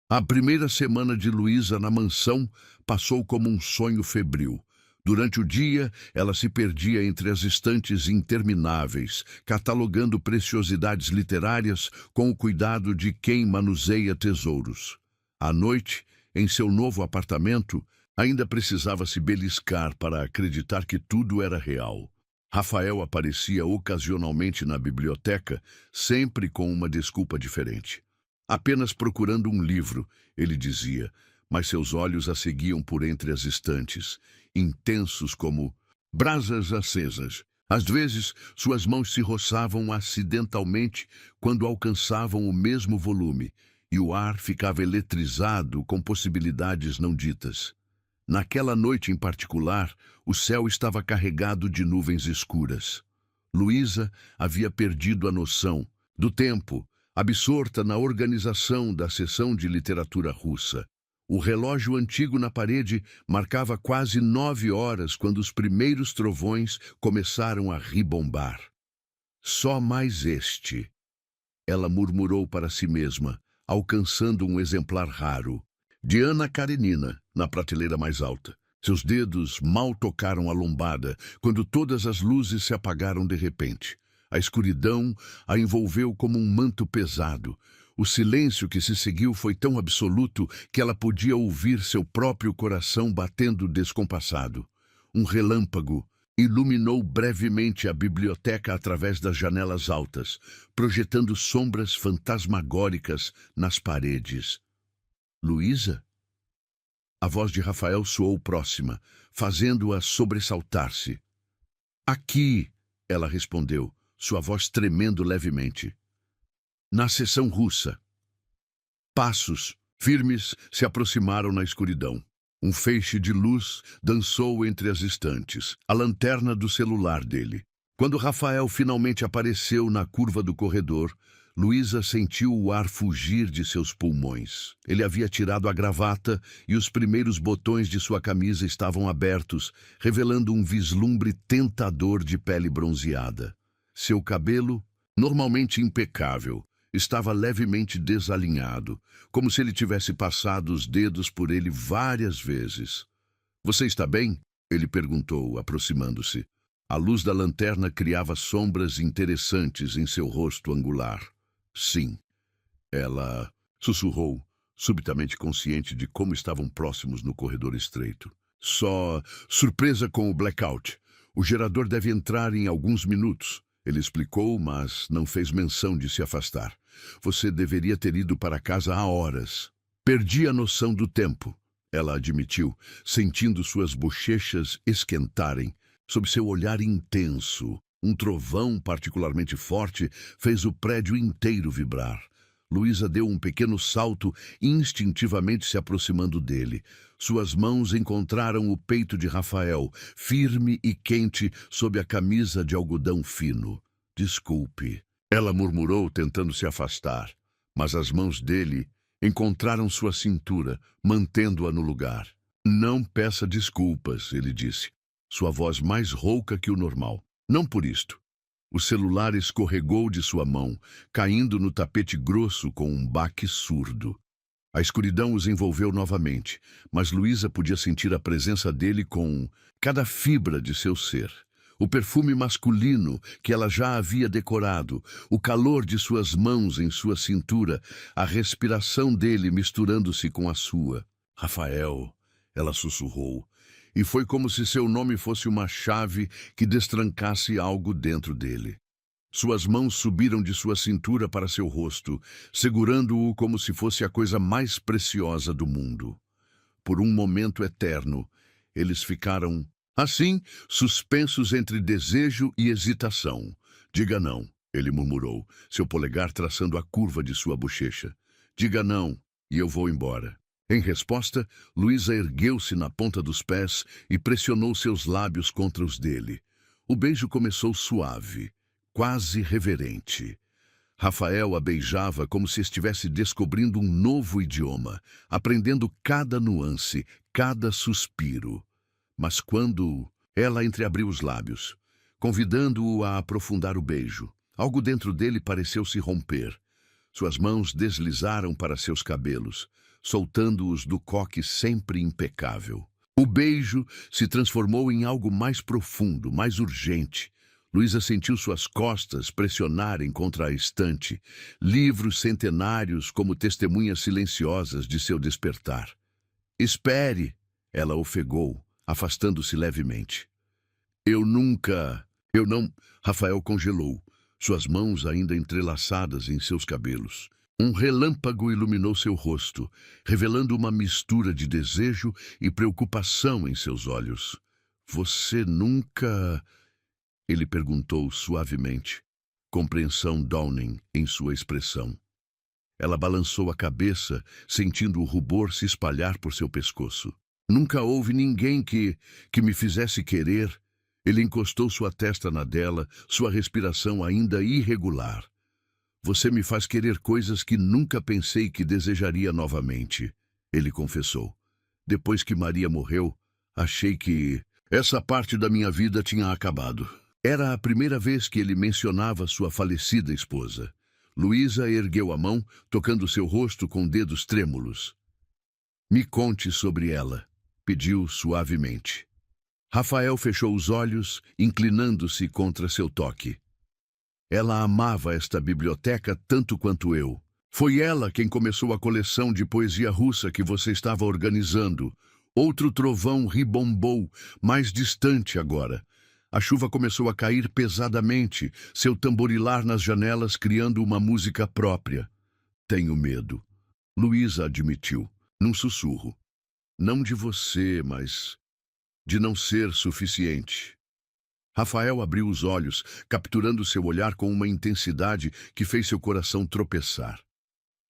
Speaker 1: A primeira semana de Luísa na mansão passou como um sonho febril. Durante o dia, ela se perdia entre as estantes intermináveis, catalogando preciosidades literárias com o cuidado de quem manuseia tesouros. À noite, em seu novo apartamento, ainda precisava se beliscar para acreditar que tudo era real. Rafael aparecia ocasionalmente na biblioteca, sempre com uma desculpa diferente. Apenas procurando um livro, ele dizia, mas seus olhos a seguiam por entre as estantes, intensos como brasas acesas. Às vezes, suas mãos se roçavam acidentalmente quando alcançavam o mesmo volume, e o ar ficava eletrizado com possibilidades não ditas. Naquela noite em particular, o céu estava carregado de nuvens escuras. Luísa havia perdido a noção do tempo, absorta na organização da sessão de literatura russa. O relógio antigo na parede marcava quase 9 horas quando os primeiros trovões começaram a ribombar. Só mais este, ela murmurou para si mesma, alcançando um exemplar raro, de Ana Karenina, na prateleira mais alta. Seus dedos mal tocaram a lombada, quando todas as luzes se apagaram de repente. A escuridão a envolveu como um manto pesado. O silêncio que se seguiu foi tão absoluto que ela podia ouvir seu próprio coração batendo descompassado. Um relâmpago iluminou brevemente a biblioteca através das janelas altas, projetando sombras fantasmagóricas nas paredes. Luísa? A voz de Rafael soou próxima, fazendo-a sobressaltar-se. Aqui, ela respondeu, sua voz tremendo levemente. Na seção russa. Passos firmes se aproximaram na escuridão. Um feixe de luz dançou entre as estantes, a lanterna do celular dele. Quando Rafael finalmente apareceu na curva do corredor, Luísa sentiu o ar fugir de seus pulmões. Ele havia tirado a gravata e os primeiros botões de sua camisa estavam abertos, revelando um vislumbre tentador de pele bronzeada. Seu cabelo, normalmente impecável, estava levemente desalinhado, como se ele tivesse passado os dedos por ele várias vezes. Você está bem? Ele perguntou, aproximando-se. A luz da lanterna criava sombras interessantes em seu rosto angular. Sim. Ela sussurrou, subitamente consciente de como estavam próximos no corredor estreito. Só surpresa com o blackout. O gerador deve entrar em alguns minutos. Ele explicou, mas não fez menção de se afastar. Você deveria ter ido para casa há horas. Perdi a noção do tempo, ela admitiu, sentindo suas bochechas esquentarem. Sob seu olhar intenso, um trovão particularmente forte fez o prédio inteiro vibrar. Luísa deu um pequeno salto, instintivamente se aproximando dele. Suas mãos encontraram o peito de Rafael, firme e quente sob a camisa de algodão fino. Desculpe, ela murmurou, tentando se afastar, mas as mãos dele encontraram sua cintura, mantendo-a no lugar. Não peça desculpas, ele disse, sua voz mais rouca que o normal. Não por isto. O celular escorregou de sua mão, caindo no tapete grosso com um baque surdo. A escuridão os envolveu novamente, mas Luísa podia sentir a presença dele com cada fibra de seu ser. O perfume masculino que ela já havia decorado, o calor de suas mãos em sua cintura, a respiração dele misturando-se com a sua. Rafael, ela sussurrou, e foi como se seu nome fosse uma chave que destrancasse algo dentro dele. Suas mãos subiram de sua cintura para seu rosto, segurando-o como se fosse a coisa mais preciosa do mundo. Por um momento eterno, eles ficaram, assim, suspensos entre desejo e hesitação. Diga não, ele murmurou, seu polegar traçando a curva de sua bochecha. Diga não, e eu vou embora. Em resposta, Luísa ergueu-se na ponta dos pés e pressionou seus lábios contra os dele. O beijo começou suave, quase reverente. Rafael a beijava como se estivesse descobrindo um novo idioma, aprendendo cada nuance, cada suspiro. Mas quando ela entreabriu os lábios, convidando-o a aprofundar o beijo, algo dentro dele pareceu se romper. Suas mãos deslizaram para seus cabelos, soltando-os do coque sempre impecável. O beijo se transformou em algo mais profundo, mais urgente. Luísa sentiu suas costas pressionarem contra a estante, livros centenários como testemunhas silenciosas de seu despertar. Espere, ela ofegou, afastando-se levemente. Eu não... Rafael congelou, suas mãos ainda entrelaçadas em seus cabelos. Um relâmpago iluminou seu rosto, revelando uma mistura de desejo e preocupação em seus olhos. Você nunca... Ele perguntou suavemente, compreensão Downing em sua expressão. Ela balançou a cabeça, sentindo o rubor se espalhar por seu pescoço. Nunca houve ninguém que me fizesse querer. Ele encostou sua testa na dela, sua respiração ainda irregular. Você me faz querer coisas que nunca pensei que desejaria novamente, ele confessou. Depois que Maria morreu, achei que essa parte da minha vida tinha acabado. Era a primeira vez que ele mencionava sua falecida esposa. Luísa ergueu a mão, tocando seu rosto com dedos trêmulos. Me conte sobre ela, pediu suavemente. Rafael fechou os olhos, inclinando-se contra seu toque. Ela amava esta biblioteca tanto quanto eu. Foi ela quem começou a coleção de poesia russa que você estava organizando. Outro trovão ribombou, mais distante agora. A chuva começou a cair pesadamente, seu tamborilar nas janelas criando uma música própria. Tenho medo, Luísa admitiu, num sussurro. Não de você, mas de não ser suficiente. Rafael abriu os olhos, capturando seu olhar com uma intensidade que fez seu coração tropeçar.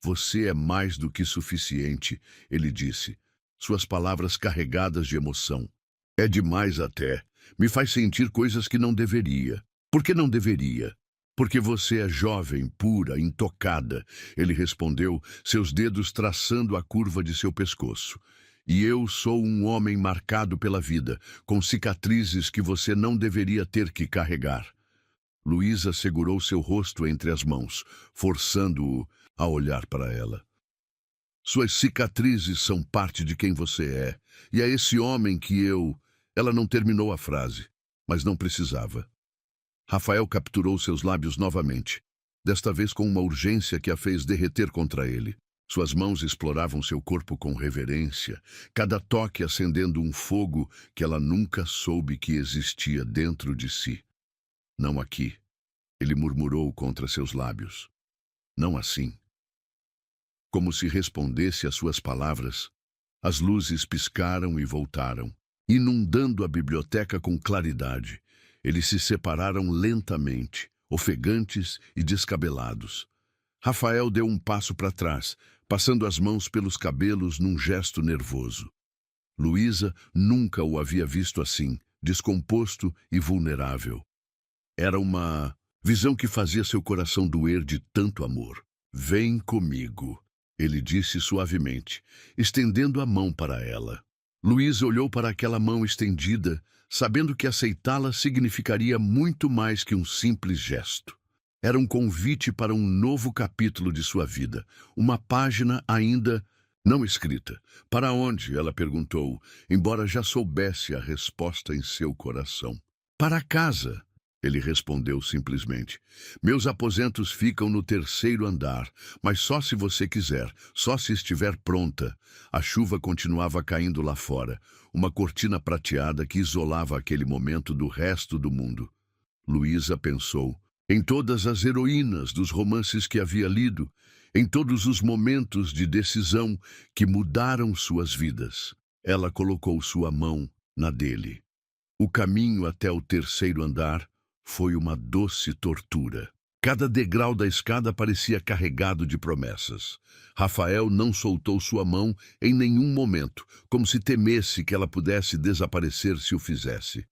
Speaker 1: Você é mais do que suficiente, ele disse, suas palavras carregadas de emoção. É demais até. Me faz sentir coisas que não deveria. Por que não deveria? Porque você é jovem, pura, intocada, ele respondeu, seus dedos traçando a curva de seu pescoço. E eu sou um homem marcado pela vida, com cicatrizes que você não deveria ter que carregar. Luísa segurou seu rosto entre as mãos, forçando-o a olhar para ela. Suas cicatrizes são parte de quem você é, e é esse homem que eu... Ela não terminou a frase, mas não precisava. Rafael capturou seus lábios novamente, desta vez com uma urgência que a fez derreter contra ele. Suas mãos exploravam seu corpo com reverência, cada toque acendendo um fogo que ela nunca soube que existia dentro de si. Não aqui, ele murmurou contra seus lábios. Não assim. Como se respondesse às suas palavras, as luzes piscaram e voltaram, inundando a biblioteca com claridade. Eles se separaram lentamente, ofegantes e descabelados. Rafael deu um passo para trás, passando as mãos pelos cabelos num gesto nervoso. Luísa nunca o havia visto assim, descomposto e vulnerável. Era uma visão que fazia seu coração doer de tanto amor. Vem comigo, ele disse suavemente, estendendo a mão para ela. Luísa olhou para aquela mão estendida, sabendo que aceitá-la significaria muito mais que um simples gesto. Era um convite para um novo capítulo de sua vida, uma página ainda não escrita. Para onde? Ela perguntou, embora já soubesse a resposta em seu coração. Para casa, ele respondeu simplesmente. Meus aposentos ficam no 3º andar, mas só se você quiser, só se estiver pronta. A chuva continuava caindo lá fora, uma cortina prateada que isolava aquele momento do resto do mundo. Luísa pensou em todas as heroínas dos romances que havia lido, em todos os momentos de decisão que mudaram suas vidas. Ela colocou sua mão na dele. O caminho até o 3º andar foi uma doce tortura. Cada degrau da escada parecia carregado de promessas. Rafael não soltou sua mão em nenhum momento, como se temesse que ela pudesse desaparecer se o fizesse.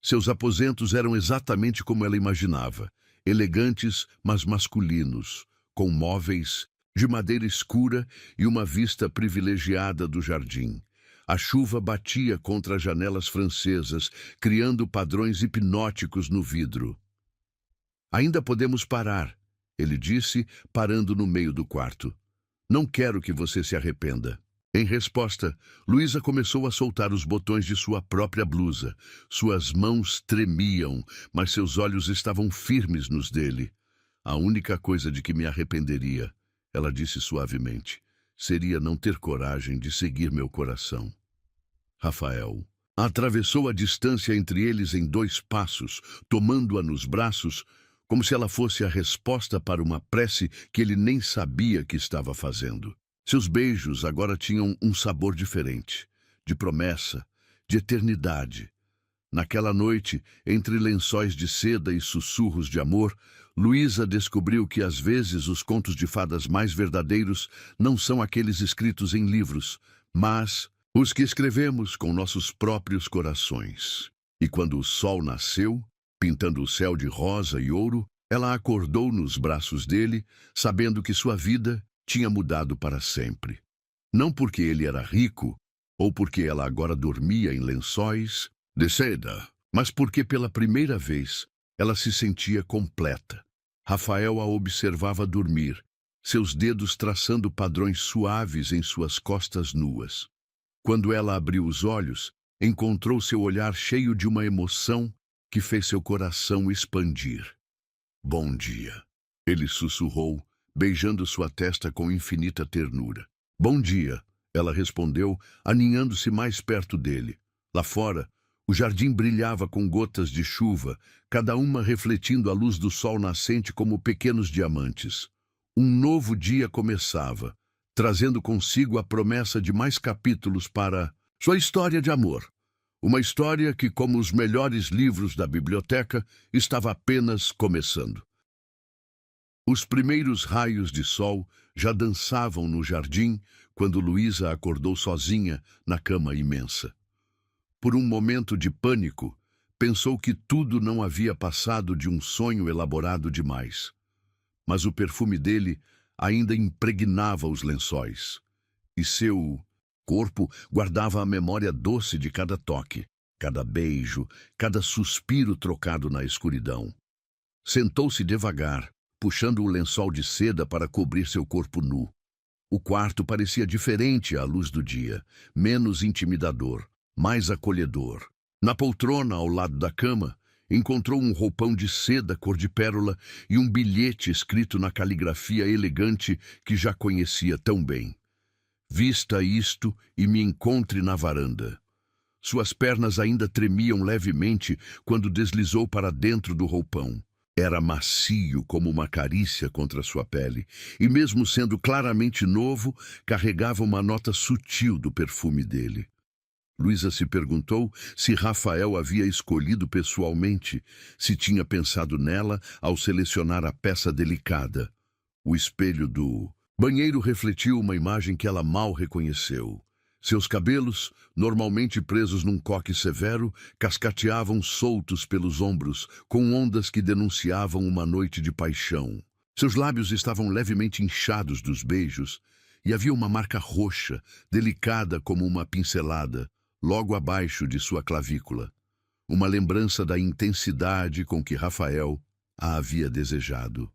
Speaker 1: Seus aposentos eram exatamente como ela imaginava, elegantes, mas masculinos, com móveis de madeira escura e uma vista privilegiada do jardim. A chuva batia contra as janelas francesas, criando padrões hipnóticos no vidro. Ainda podemos parar, ele disse, parando no meio do quarto. Não quero que você se arrependa. Em resposta, Luísa começou a soltar os botões de sua própria blusa. Suas mãos tremiam, mas seus olhos estavam firmes nos dele. A única coisa de que me arrependeria, ela disse suavemente, seria não ter coragem de seguir meu coração. Rafael atravessou a distância entre eles em 2 passos, tomando-a nos braços, como se ela fosse a resposta para uma prece que ele nem sabia que estava fazendo. Seus beijos agora tinham um sabor diferente, de promessa, de eternidade. Naquela noite, entre lençóis de seda e sussurros de amor, Luísa descobriu que às vezes os contos de fadas mais verdadeiros não são aqueles escritos em livros, mas os que escrevemos com nossos próprios corações. E quando o sol nasceu, pintando o céu de rosa e ouro, ela acordou nos braços dele, sabendo que sua vida tinha mudado para sempre. Não porque ele era rico, ou porque ela agora dormia em lençóis de seda, mas porque pela primeira vez ela se sentia completa. Rafael a observava dormir, seus dedos traçando padrões suaves em suas costas nuas. Quando ela abriu os olhos, encontrou seu olhar cheio de uma emoção que fez seu coração expandir. Bom dia. Ele sussurrou, beijando sua testa com infinita ternura. Bom dia, ela respondeu, aninhando-se mais perto dele. Lá fora, o jardim brilhava com gotas de chuva, cada uma refletindo a luz do sol nascente como pequenos diamantes. Um novo dia começava, trazendo consigo a promessa de mais capítulos para sua história de amor. Uma história que, como os melhores livros da biblioteca, estava apenas começando. Os primeiros raios de sol já dançavam no jardim quando Luísa acordou sozinha na cama imensa. Por um momento de pânico, pensou que tudo não havia passado de um sonho elaborado demais. Mas o perfume dele ainda impregnava os lençóis, e seu corpo guardava a memória doce de cada toque, cada beijo, cada suspiro trocado na escuridão. Sentou-se devagar, puxando o lençol de seda para cobrir seu corpo nu. O quarto parecia diferente à luz do dia, menos intimidador, mais acolhedor. Na poltrona ao lado da cama, encontrou um roupão de seda cor de pérola e um bilhete escrito na caligrafia elegante que já conhecia tão bem. Vista isto e me encontre na varanda. Suas pernas ainda tremiam levemente quando deslizou para dentro do roupão. Era macio como uma carícia contra sua pele, e mesmo sendo claramente novo, carregava uma nota sutil do perfume dele. Luísa se perguntou se Rafael havia escolhido pessoalmente, se tinha pensado nela ao selecionar a peça delicada. O espelho do banheiro refletiu uma imagem que ela mal reconheceu. Seus cabelos, normalmente presos num coque severo, cascateavam soltos pelos ombros, com ondas que denunciavam uma noite de paixão. Seus lábios estavam levemente inchados dos beijos, e havia uma marca roxa, delicada como uma pincelada, logo abaixo de sua clavícula. Uma lembrança da intensidade com que Rafael a havia desejado.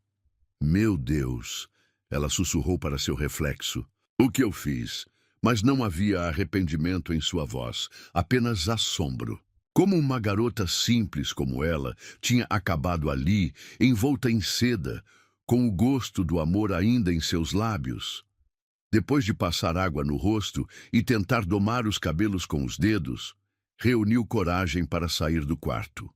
Speaker 1: Meu Deus! Ela sussurrou para seu reflexo. O que eu fiz? Mas não havia arrependimento em sua voz, apenas assombro. Como uma garota simples como ela tinha acabado ali, envolta em seda, com o gosto do amor ainda em seus lábios. Depois de passar água no rosto e tentar domar os cabelos com os dedos, reuniu coragem para sair do quarto.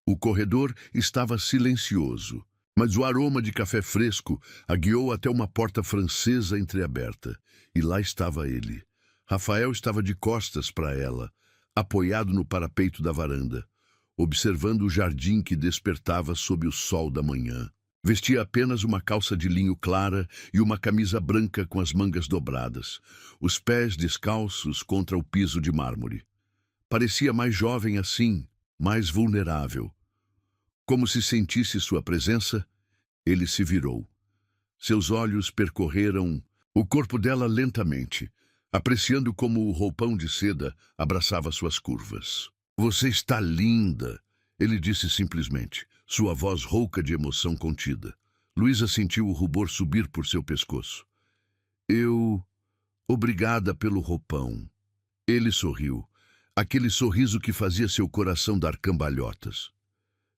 Speaker 1: O corredor estava silencioso, mas o aroma de café fresco a guiou até uma porta francesa entreaberta, e lá estava ele. Rafael estava de costas para ela, apoiado no parapeito da varanda, observando o jardim que despertava sob o sol da manhã. Vestia apenas uma calça de linho clara e uma camisa branca com as mangas dobradas, os pés descalços contra o piso de mármore. Parecia mais jovem assim, mais vulnerável. Como se sentisse sua presença, ele se virou. Seus olhos percorreram o corpo dela lentamente, apreciando como o roupão de seda abraçava suas curvas. Você está linda, ele disse simplesmente, sua voz rouca de emoção contida. Luísa sentiu o rubor subir por seu pescoço. Obrigada pelo roupão. Ele sorriu, aquele sorriso que fazia seu coração dar cambalhotas.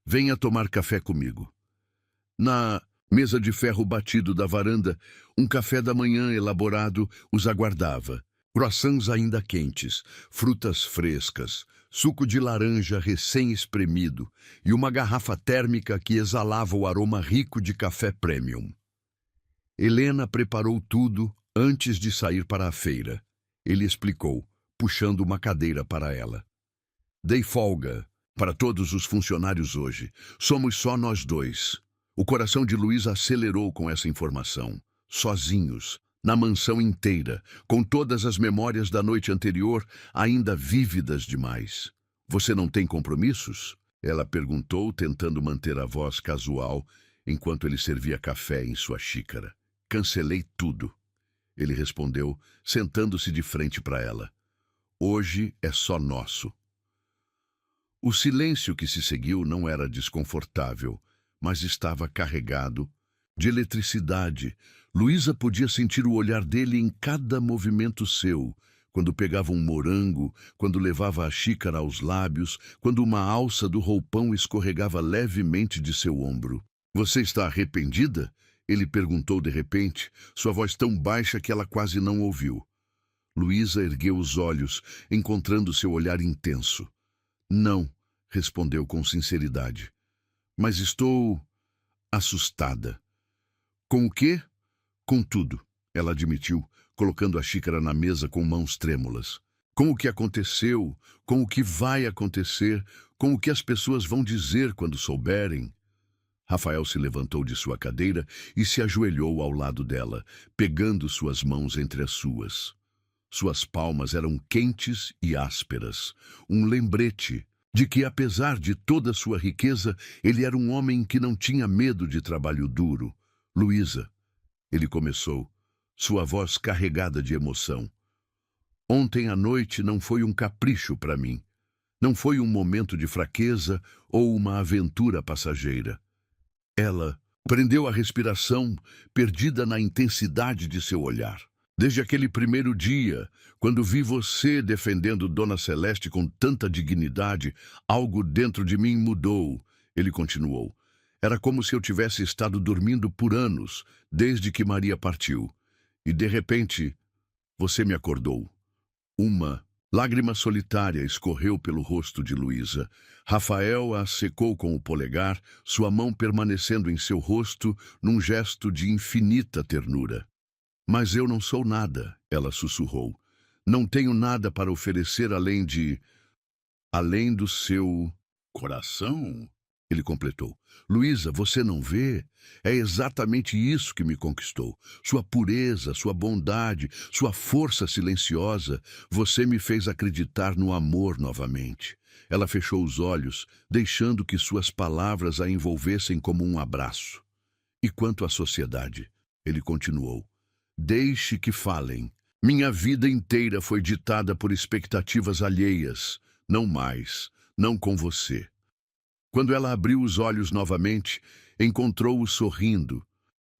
Speaker 1: Venha tomar café comigo. Na mesa de ferro batido da varanda, um café da manhã elaborado os aguardava. Croissants ainda quentes, frutas frescas, suco de laranja recém-espremido e uma garrafa térmica que exalava o aroma rico de café premium. Helena preparou tudo antes de sair para a feira. Ele explicou, puxando uma cadeira para ela. Dei folga para todos os funcionários hoje. Somos só nós dois. O coração de Luísa acelerou com essa informação. Sozinhos, na mansão inteira, com todas as memórias da noite anterior ainda vívidas demais. Você não tem compromissos? Ela perguntou, tentando manter a voz casual, enquanto ele servia café em sua xícara. Cancelei tudo. Ele respondeu, sentando-se de frente para ela. Hoje é só nosso. O silêncio que se seguiu não era desconfortável, mas estava carregado de eletricidade. Luísa podia sentir o olhar dele em cada movimento seu, quando pegava um morango, quando levava a xícara aos lábios, quando uma alça do roupão escorregava levemente de seu ombro. Você está arrependida? Ele perguntou de repente, sua voz tão baixa que ela quase não ouviu. Luísa ergueu os olhos, encontrando seu olhar intenso. Não, respondeu com sinceridade. Mas estou assustada. Com o quê? Com tudo, ela admitiu, colocando a xícara na mesa com mãos trêmulas. Com o que aconteceu, com o que vai acontecer, com o que as pessoas vão dizer quando souberem. Rafael se levantou de sua cadeira e se ajoelhou ao lado dela, pegando suas mãos entre as suas. Suas palmas eram quentes e ásperas, um lembrete de que, apesar de toda sua riqueza, ele era um homem que não tinha medo de trabalho duro. Luísa, ele começou, sua voz carregada de emoção. Ontem à noite não foi um capricho para mim. Não foi um momento de fraqueza ou uma aventura passageira. Ela prendeu a respiração, perdida na intensidade de seu olhar. Desde aquele primeiro dia, quando vi você defendendo Dona Celeste com tanta dignidade, algo dentro de mim mudou, ele continuou. Era como se eu tivesse estado dormindo por anos, desde que Maria partiu. E, de repente, você me acordou. Uma lágrima solitária escorreu pelo rosto de Luísa. Rafael a secou com o polegar, sua mão permanecendo em seu rosto num gesto de infinita ternura. Mas eu não sou nada, ela sussurrou. Não tenho nada para oferecer além do seu coração, ele completou. Luísa, você não vê? É exatamente isso que me conquistou. Sua pureza, sua bondade, sua força silenciosa. Você me fez acreditar no amor novamente. Ela fechou os olhos, deixando que suas palavras a envolvessem como um abraço. E quanto à sociedade? Ele continuou. Deixe que falem. Minha vida inteira foi ditada por expectativas alheias. Não mais, não com você. Quando ela abriu os olhos novamente, encontrou-o sorrindo.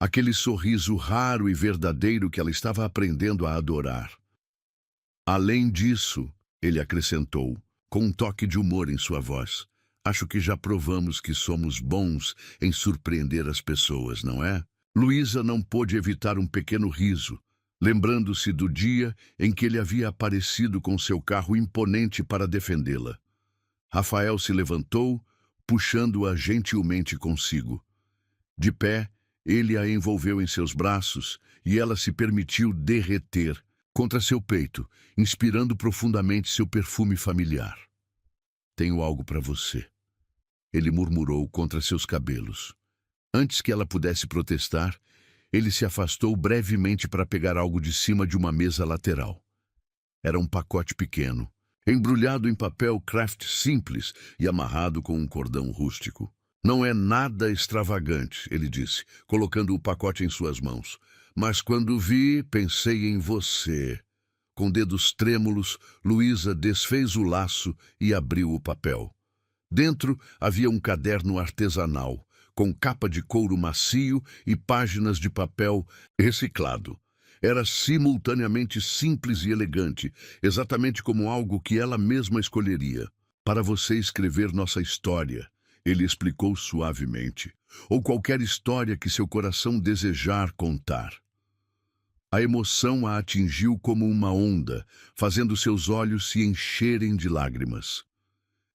Speaker 1: Aquele sorriso raro e verdadeiro que ela estava aprendendo a adorar. Além disso, ele acrescentou, com um toque de humor em sua voz, acho que já provamos que somos bons em surpreender as pessoas, não é? Luísa não pôde evitar um pequeno riso, lembrando-se do dia em que ele havia aparecido com seu carro imponente para defendê-la. Rafael se levantou, puxando-a gentilmente consigo. De pé, ele a envolveu em seus braços e ela se permitiu derreter contra seu peito, inspirando profundamente seu perfume familiar. Tenho algo para você, ele murmurou contra seus cabelos. Antes que ela pudesse protestar, ele se afastou brevemente para pegar algo de cima de uma mesa lateral. Era um pacote pequeno, embrulhado em papel craft simples e amarrado com um cordão rústico. Não é nada extravagante, ele disse, colocando o pacote em suas mãos. Mas quando vi, pensei em você. Com dedos trêmulos, Luísa desfez o laço e abriu o papel. Dentro havia um caderno artesanal, com capa de couro macio e páginas de papel reciclado. Era simultaneamente simples e elegante, exatamente como algo que ela mesma escolheria. Para você escrever nossa história, ele explicou suavemente, ou qualquer história que seu coração desejar contar. A emoção a atingiu como uma onda, fazendo seus olhos se encherem de lágrimas.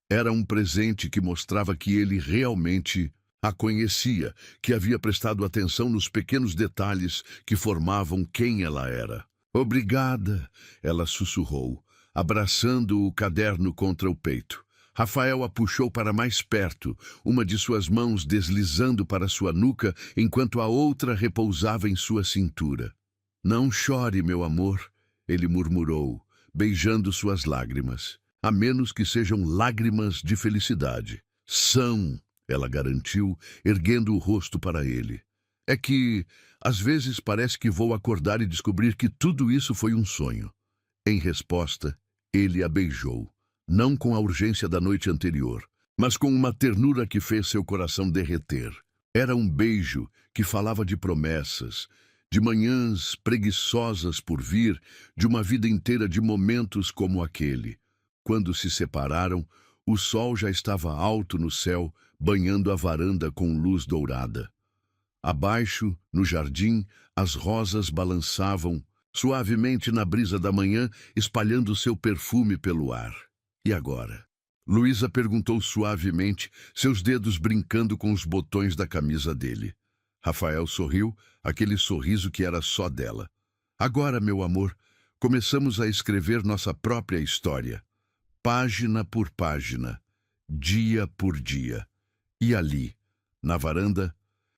Speaker 1: Era um presente que mostrava que ele realmente a conhecia, que havia prestado atenção nos pequenos detalhes que formavam quem ela era. Obrigada, ela sussurrou, abraçando o caderno contra o peito. Rafael a puxou para mais perto, uma de suas mãos deslizando para sua nuca, enquanto a outra repousava em sua cintura. Não chore, meu amor, ele murmurou, beijando suas lágrimas. A menos que sejam lágrimas de felicidade. São, ela garantiu, erguendo o rosto para ele. É que, às vezes, parece que vou acordar e descobrir que tudo isso foi um sonho. Em resposta, ele a beijou, não com a urgência da noite anterior, mas com uma ternura que fez seu coração derreter. Era um beijo que falava de promessas, de manhãs preguiçosas por vir, de uma vida inteira de momentos como aquele. Quando se separaram, O sol já estava alto no céu, banhando a varanda com luz dourada. Abaixo, no jardim, as rosas balançavam suavemente na brisa da manhã, espalhando seu perfume pelo ar. E agora? Luísa perguntou suavemente, seus dedos brincando com os botões da camisa dele. Rafael sorriu, aquele sorriso que era só dela. Agora, meu amor, começamos a escrever nossa própria história. Página por página, dia por dia. E ali, na varanda,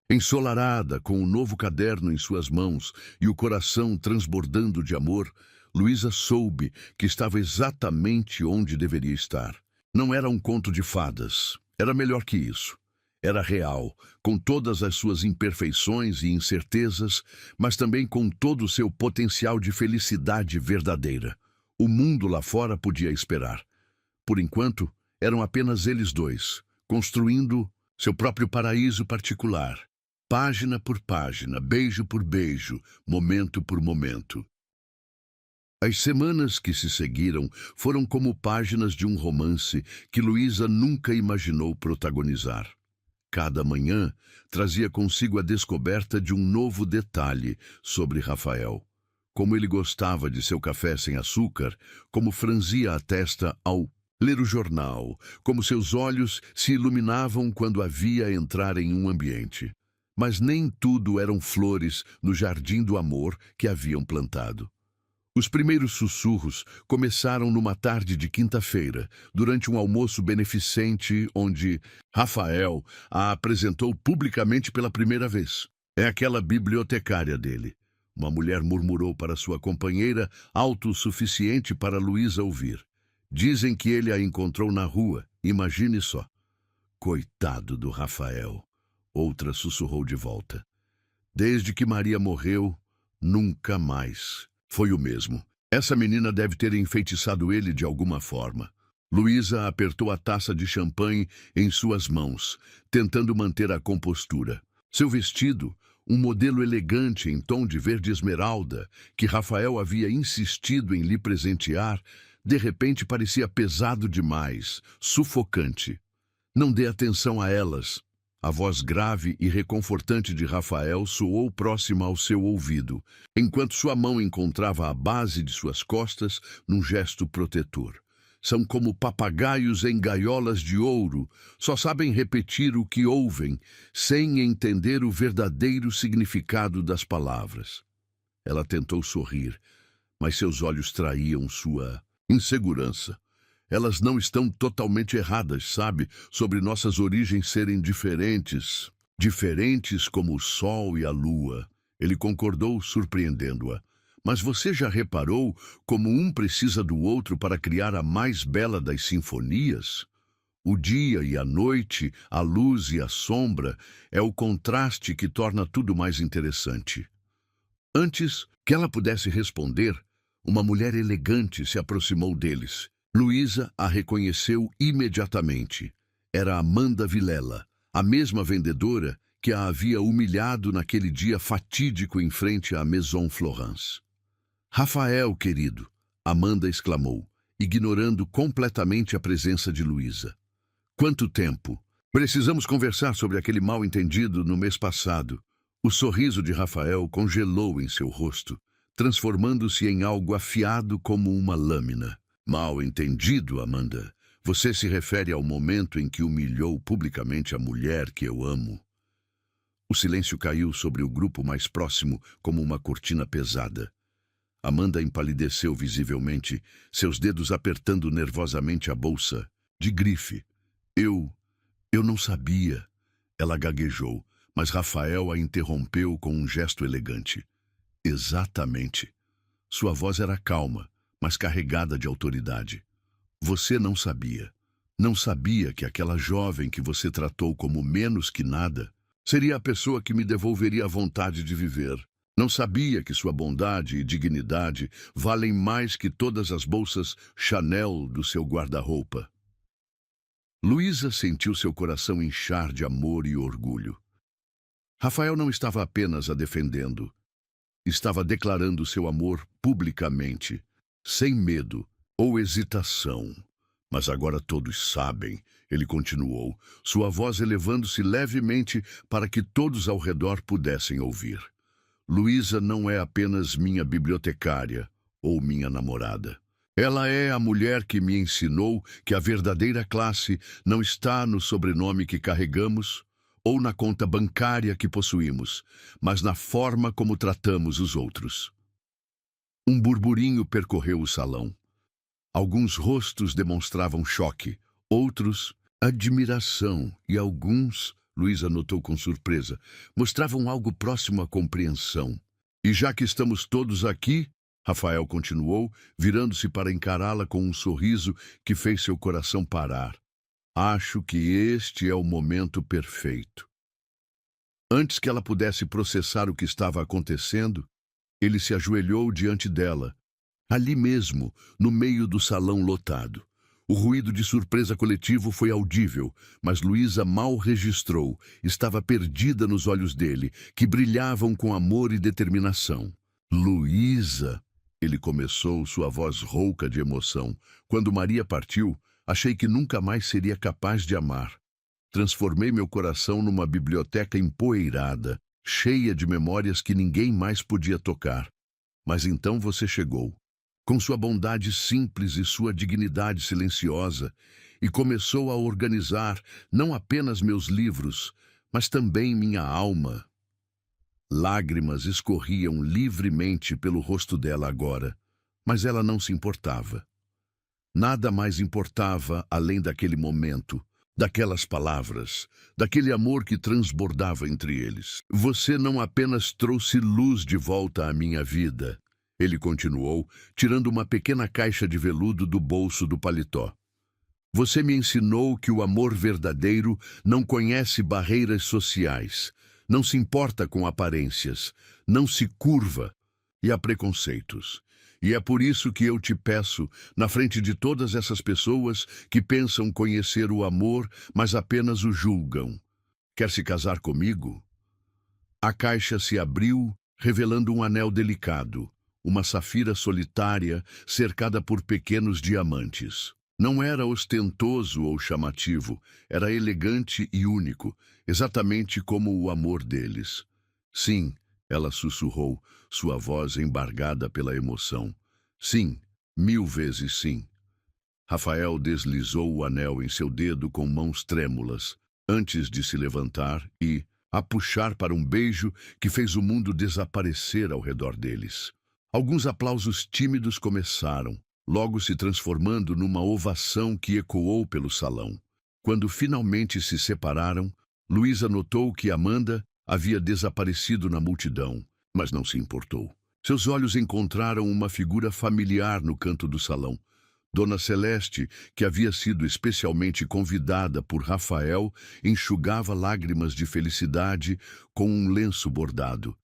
Speaker 1: ensolarada, com um novo caderno em suas mãos e o coração transbordando de amor, Luísa soube que estava exatamente onde deveria estar. Não era um conto de fadas, era melhor que isso. Era real, com todas as suas imperfeições e incertezas, mas também com todo o seu potencial de felicidade verdadeira. O mundo lá fora podia esperar. Por enquanto, eram apenas eles dois, construindo seu próprio paraíso particular. Página por página, beijo por beijo, momento por momento. As semanas que se seguiram foram como páginas de um romance que Luísa nunca imaginou protagonizar. Cada manhã trazia consigo a descoberta de um novo detalhe sobre Rafael. Como ele gostava de seu café sem açúcar, como franzia a testa ao ler o jornal, como seus olhos se iluminavam quando a via entrar em um ambiente. Mas nem tudo eram flores no jardim do amor que haviam plantado. Os primeiros sussurros começaram numa tarde de quinta-feira, durante um almoço beneficente onde Rafael a apresentou publicamente pela primeira vez. É aquela bibliotecária dele. Uma mulher murmurou para sua companheira, alto o suficiente para Luísa ouvir. Dizem que ele a encontrou na rua, imagine só. Coitado do Rafael, outra sussurrou de volta. Desde que Maria morreu, nunca mais foi o mesmo. Essa menina deve ter enfeitiçado ele de alguma forma. Luísa apertou a taça de champanhe em suas mãos, tentando manter a compostura. Seu vestido, um modelo elegante em tom de verde esmeralda, que Rafael havia insistido em lhe presentear, de repente parecia pesado demais, sufocante. Não dê atenção a elas. A voz grave e reconfortante de Rafael soou próxima ao seu ouvido, enquanto sua mão encontrava a base de suas costas num gesto protetor. São como papagaios em gaiolas de ouro, só sabem repetir o que ouvem, sem entender o verdadeiro significado das palavras. Ela tentou sorrir, mas seus olhos traíam sua insegurança. Elas não estão totalmente erradas, sabe? Sobre nossas origens serem diferentes. Diferentes como o sol e a lua. Ele concordou, surpreendendo-a. Mas você já reparou como um precisa do outro para criar a mais bela das sinfonias? O dia e a noite, a luz e a sombra, é o contraste que torna tudo mais interessante. Antes que ela pudesse responder, uma mulher elegante se aproximou deles. Luísa a reconheceu imediatamente. Era Amanda Vilela, a mesma vendedora que a havia humilhado naquele dia fatídico em frente à Maison Florence. Rafael, querido, Amanda exclamou, ignorando completamente a presença de Luísa. Quanto tempo! Precisamos conversar sobre aquele mal-entendido no mês passado. O sorriso de Rafael congelou em seu rosto, transformando-se em algo afiado como uma lâmina. Mal-entendido, Amanda. Você se refere ao momento em que humilhou publicamente a mulher que eu amo. O silêncio caiu sobre o grupo mais próximo como uma cortina pesada. Amanda empalideceu visivelmente, seus dedos apertando nervosamente a bolsa, de grife. Eu não sabia. Ela gaguejou, mas Rafael a interrompeu com um gesto elegante. Exatamente. Sua voz era calma, mas carregada de autoridade. Você não sabia. Não sabia que aquela jovem que você tratou como menos que nada seria a pessoa que me devolveria a vontade de viver. Não sabia que sua bondade e dignidade valem mais que todas as bolsas Chanel do seu guarda-roupa. Luísa sentiu seu coração inchar de amor e orgulho. Rafael não estava apenas a defendendo. Estava declarando seu amor publicamente, sem medo ou hesitação. Mas agora todos sabem, ele continuou, sua voz elevando-se levemente para que todos ao redor pudessem ouvir. Luísa não é apenas minha bibliotecária ou minha namorada. Ela é a mulher que me ensinou que a verdadeira classe não está no sobrenome que carregamos ou na conta bancária que possuímos, mas na forma como tratamos os outros. Um burburinho percorreu o salão. Alguns rostos demonstravam choque, outros admiração e alguns, Luísa notou com surpresa, mostravam algo próximo à compreensão. E já que estamos todos aqui, Rafael continuou, virando-se para encará-la com um sorriso que fez seu coração parar. Acho que este é o momento perfeito. Antes que ela pudesse processar o que estava acontecendo, ele se ajoelhou diante dela, ali mesmo, no meio do salão lotado. O ruído de surpresa coletivo foi audível, mas Luísa mal registrou. Estava perdida nos olhos dele, que brilhavam com amor e determinação. Luísa, ele começou, sua voz rouca de emoção. Quando Maria partiu, achei que nunca mais seria capaz de amar. Transformei meu coração numa biblioteca empoeirada, cheia de memórias que ninguém mais podia tocar. Mas então você chegou, com sua bondade simples e sua dignidade silenciosa, e começou a organizar não apenas meus livros, mas também minha alma. Lágrimas escorriam livremente pelo rosto dela agora, mas ela não se importava. Nada mais importava além daquele momento, daquelas palavras, daquele amor que transbordava entre eles. Você não apenas trouxe luz de volta à minha vida, ele continuou, tirando uma pequena caixa de veludo do bolso do paletó. Você me ensinou que o amor verdadeiro não conhece barreiras sociais, não se importa com aparências, não se curva e há preconceitos. E é por isso que eu te peço, na frente de todas essas pessoas que pensam conhecer o amor, mas apenas o julgam. Quer se casar comigo? A caixa se abriu, revelando um anel delicado, uma safira solitária cercada por pequenos diamantes. Não era ostentoso ou chamativo, era elegante e único, exatamente como o amor deles. Sim, ela sussurrou, sua voz embargada pela emoção. Sim, 1000 vezes sim. Rafael deslizou o anel em seu dedo com mãos trêmulas, antes de se levantar e a puxar para um beijo que fez o mundo desaparecer ao redor deles. Alguns aplausos tímidos começaram, logo se transformando numa ovação que ecoou pelo salão. Quando finalmente se separaram, Luísa notou que Amanda havia desaparecido na multidão, mas não se importou. Seus olhos encontraram uma figura familiar no canto do salão. Dona Celeste, que havia sido especialmente convidada por Rafael, enxugava lágrimas de felicidade com um lenço bordado.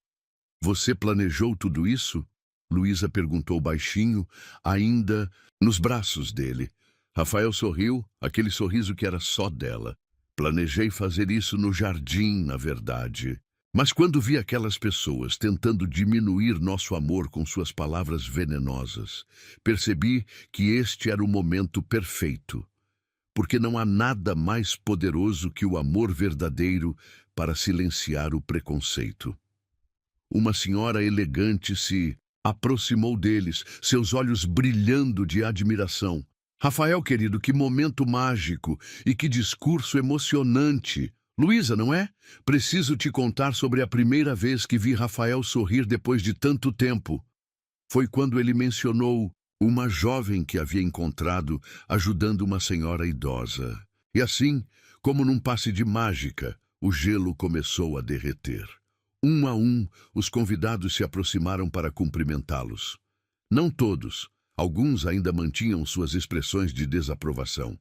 Speaker 1: Você planejou tudo isso? Luísa perguntou baixinho, ainda nos braços dele. Rafael sorriu, aquele sorriso que era só dela. Planejei fazer isso no jardim, na verdade. Mas quando vi aquelas pessoas tentando diminuir nosso amor com suas palavras venenosas, percebi que este era o momento perfeito. Porque não há nada mais poderoso que o amor verdadeiro para silenciar o preconceito. Uma senhora elegante se aproximou deles, seus olhos brilhando de admiração. Rafael, querido, que momento mágico e que discurso emocionante. Luísa, não é? Preciso te contar sobre a primeira vez que vi Rafael sorrir depois de tanto tempo. Foi quando ele mencionou uma jovem que havia encontrado ajudando uma senhora idosa. E assim, como num passe de mágica, o gelo começou a derreter. Um a um, os convidados se aproximaram para cumprimentá-los. Não todos, alguns ainda mantinham suas expressões de desaprovação,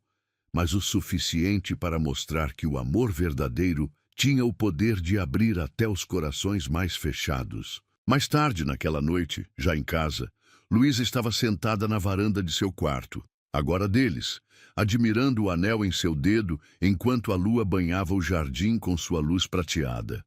Speaker 1: mas o suficiente para mostrar que o amor verdadeiro tinha o poder de abrir até os corações mais fechados. Mais tarde naquela noite, já em casa, Luísa estava sentada na varanda de seu quarto, agora deles, admirando o anel em seu dedo enquanto a lua banhava o jardim com sua luz prateada.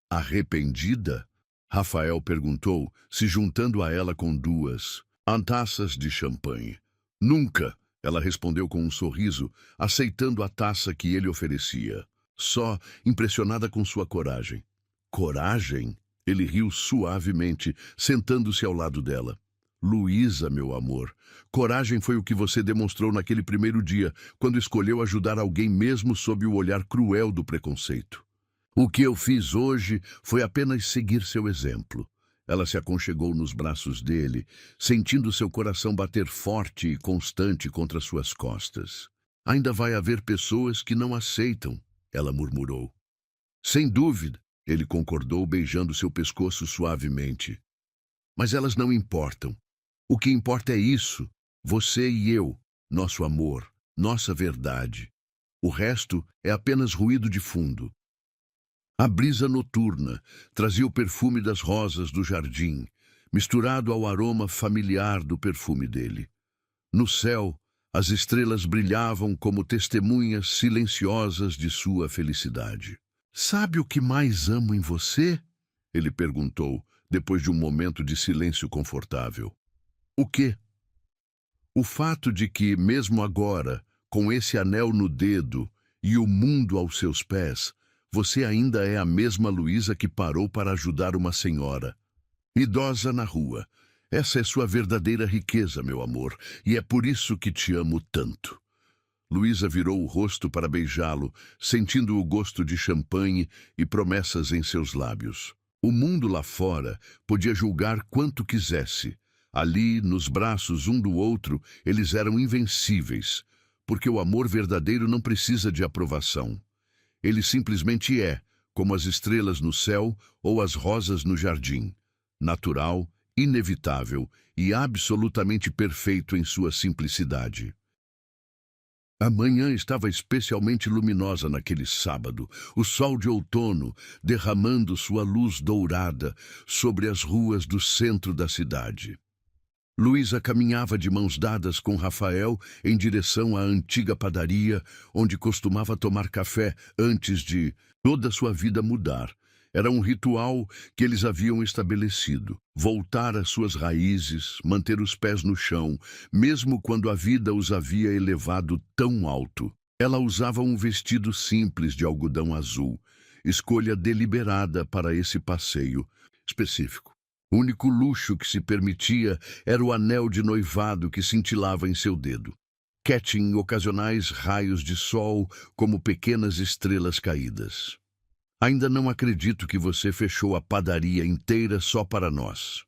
Speaker 1: Arrependida? Rafael perguntou, se juntando a ela com 2 taças de champanhe. Nunca, Ela respondeu com um sorriso, aceitando a taça que ele oferecia, só impressionada com sua coragem. Coragem? Ele riu suavemente, sentando-se ao lado dela. Luísa, meu amor, coragem foi o que você demonstrou naquele primeiro dia, quando escolheu ajudar alguém mesmo sob o olhar cruel do preconceito. O que eu fiz hoje foi apenas seguir seu exemplo. Ela se aconchegou nos braços dele, sentindo seu coração bater forte e constante contra suas costas. Ainda vai haver pessoas que não aceitam, ela murmurou. Sem dúvida, ele concordou, beijando seu pescoço suavemente. Mas elas não importam. O que importa é isso, você e eu, nosso amor, nossa verdade. O resto é apenas ruído de fundo. A brisa noturna trazia o perfume das rosas do jardim, misturado ao aroma familiar do perfume dele. No céu, as estrelas brilhavam como testemunhas silenciosas de sua felicidade. Sabe o que mais amo em você? Ele perguntou, depois de um momento de silêncio confortável. O quê? O fato de que, mesmo agora, com esse anel no dedo e o mundo aos seus pés, você ainda é a mesma Luísa que parou para ajudar uma senhora idosa na rua. Essa é sua verdadeira riqueza, meu amor, e é por isso que te amo tanto. Luísa virou o rosto para beijá-lo, sentindo o gosto de champanhe e promessas em seus lábios. O mundo lá fora podia julgar quanto quisesse. Ali, nos braços um do outro, eles eram invencíveis, porque o amor verdadeiro não precisa de aprovação. Ele simplesmente é, como as estrelas no céu ou as rosas no jardim, natural, inevitável e absolutamente perfeito em sua simplicidade. A manhã estava especialmente luminosa naquele sábado, o sol de outono derramando sua luz dourada sobre as ruas do centro da cidade. Luísa caminhava de mãos dadas com Rafael em direção à antiga padaria, onde costumava tomar café antes de toda sua vida mudar. Era um ritual que eles haviam estabelecido. Voltar às suas raízes, manter os pés no chão, mesmo quando a vida os havia elevado tão alto. Ela usava um vestido simples de algodão azul, escolha deliberada para esse passeio específico. O único luxo que se permitia era o anel de noivado que cintilava em seu dedo, catching ocasionais raios de sol como pequenas estrelas caídas. Ainda não acredito que você fechou a padaria inteira só para nós,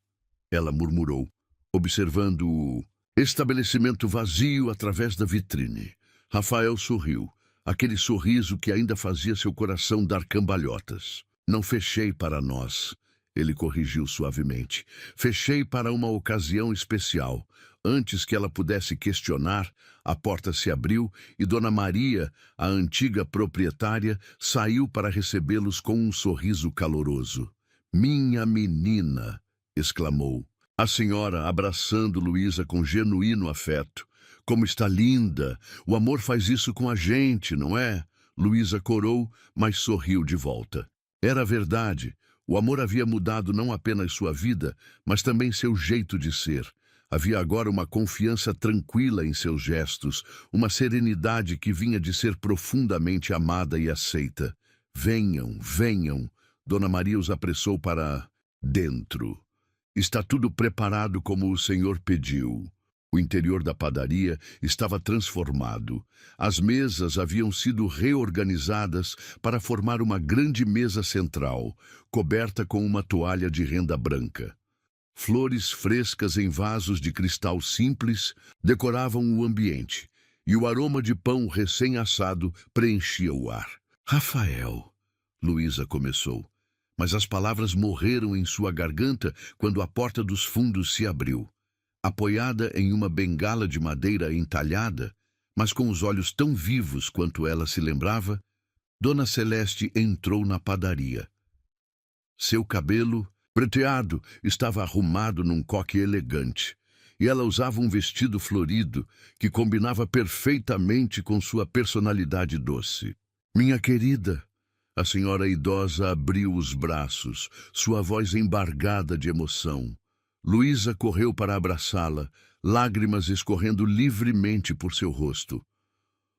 Speaker 1: ela murmurou, observando o estabelecimento vazio através da vitrine. Rafael sorriu, aquele sorriso que ainda fazia seu coração dar cambalhotas. Não fechei para nós. Ele corrigiu suavemente. Fechei para uma ocasião especial. Antes que ela pudesse questionar, a porta se abriu e Dona Maria, a antiga proprietária, saiu para recebê-los com um sorriso caloroso. "Minha menina!" exclamou. A senhora abraçando Luísa com genuíno afeto. "Como está linda! O amor faz isso com a gente, não é?" Luísa corou, mas sorriu de volta. Era verdade. O amor havia mudado não apenas sua vida, mas também seu jeito de ser. Havia agora uma confiança tranquila em seus gestos, uma serenidade que vinha de ser profundamente amada e aceita. "Venham, venham." Dona Maria os apressou para dentro. "Está tudo preparado como o senhor pediu." O interior da padaria estava transformado. As mesas haviam sido reorganizadas para formar uma grande mesa central, coberta com uma toalha de renda branca. Flores frescas em vasos de cristal simples decoravam o ambiente, e o aroma de pão recém-assado preenchia o ar. "Rafael", Luísa começou, mas as palavras morreram em sua garganta quando a porta dos fundos se abriu. Apoiada em uma bengala de madeira entalhada, mas com os olhos tão vivos quanto ela se lembrava, Dona Celeste entrou na padaria. Seu cabelo, prateado, estava arrumado num coque elegante, e ela usava um vestido florido que combinava perfeitamente com sua personalidade doce. "Minha querida", a senhora idosa abriu os braços, sua voz embargada de emoção. Luísa correu para abraçá-la, lágrimas escorrendo livremente por seu rosto.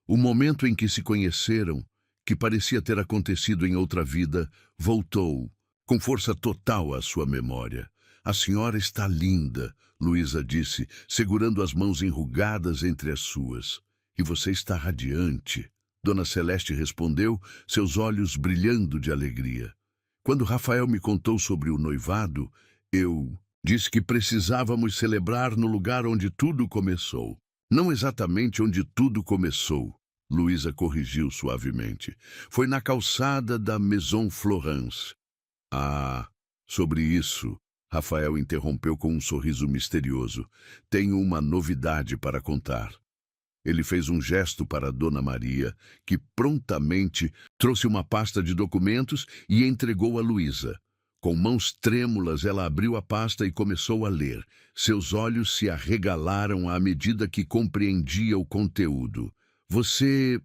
Speaker 1: O momento em que se conheceram, que parecia ter acontecido em outra vida, voltou, com força total à sua memória. A senhora está linda, Luísa disse, segurando as mãos enrugadas entre as suas. E você está radiante. Dona Celeste respondeu, seus olhos brilhando de alegria. Quando Rafael me contou sobre o noivado, eu disse que precisávamos celebrar no lugar onde tudo começou. Não exatamente onde tudo começou, Luísa corrigiu suavemente. Foi na calçada da Maison Florence. Ah, sobre isso, Rafael interrompeu com um sorriso misterioso. Tenho uma novidade para contar. Ele fez um gesto para Dona Maria, que prontamente trouxe uma pasta de documentos e entregou a Luísa. Com mãos trêmulas, ela abriu a pasta e começou a ler. Seus olhos se arregalaram à medida que compreendia o conteúdo. Você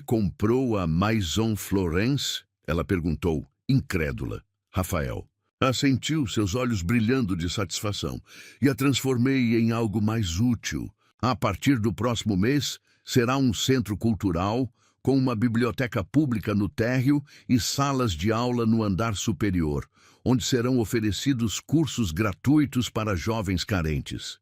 Speaker 1: comprou a Maison Florence? Ela perguntou, incrédula. Rafael assentiu, seus olhos brilhando de satisfação. E a transformei em algo mais útil. A partir do próximo mês, será um centro cultural, com uma biblioteca pública no térreo e salas de aula no andar superior, onde serão oferecidos cursos gratuitos para jovens carentes.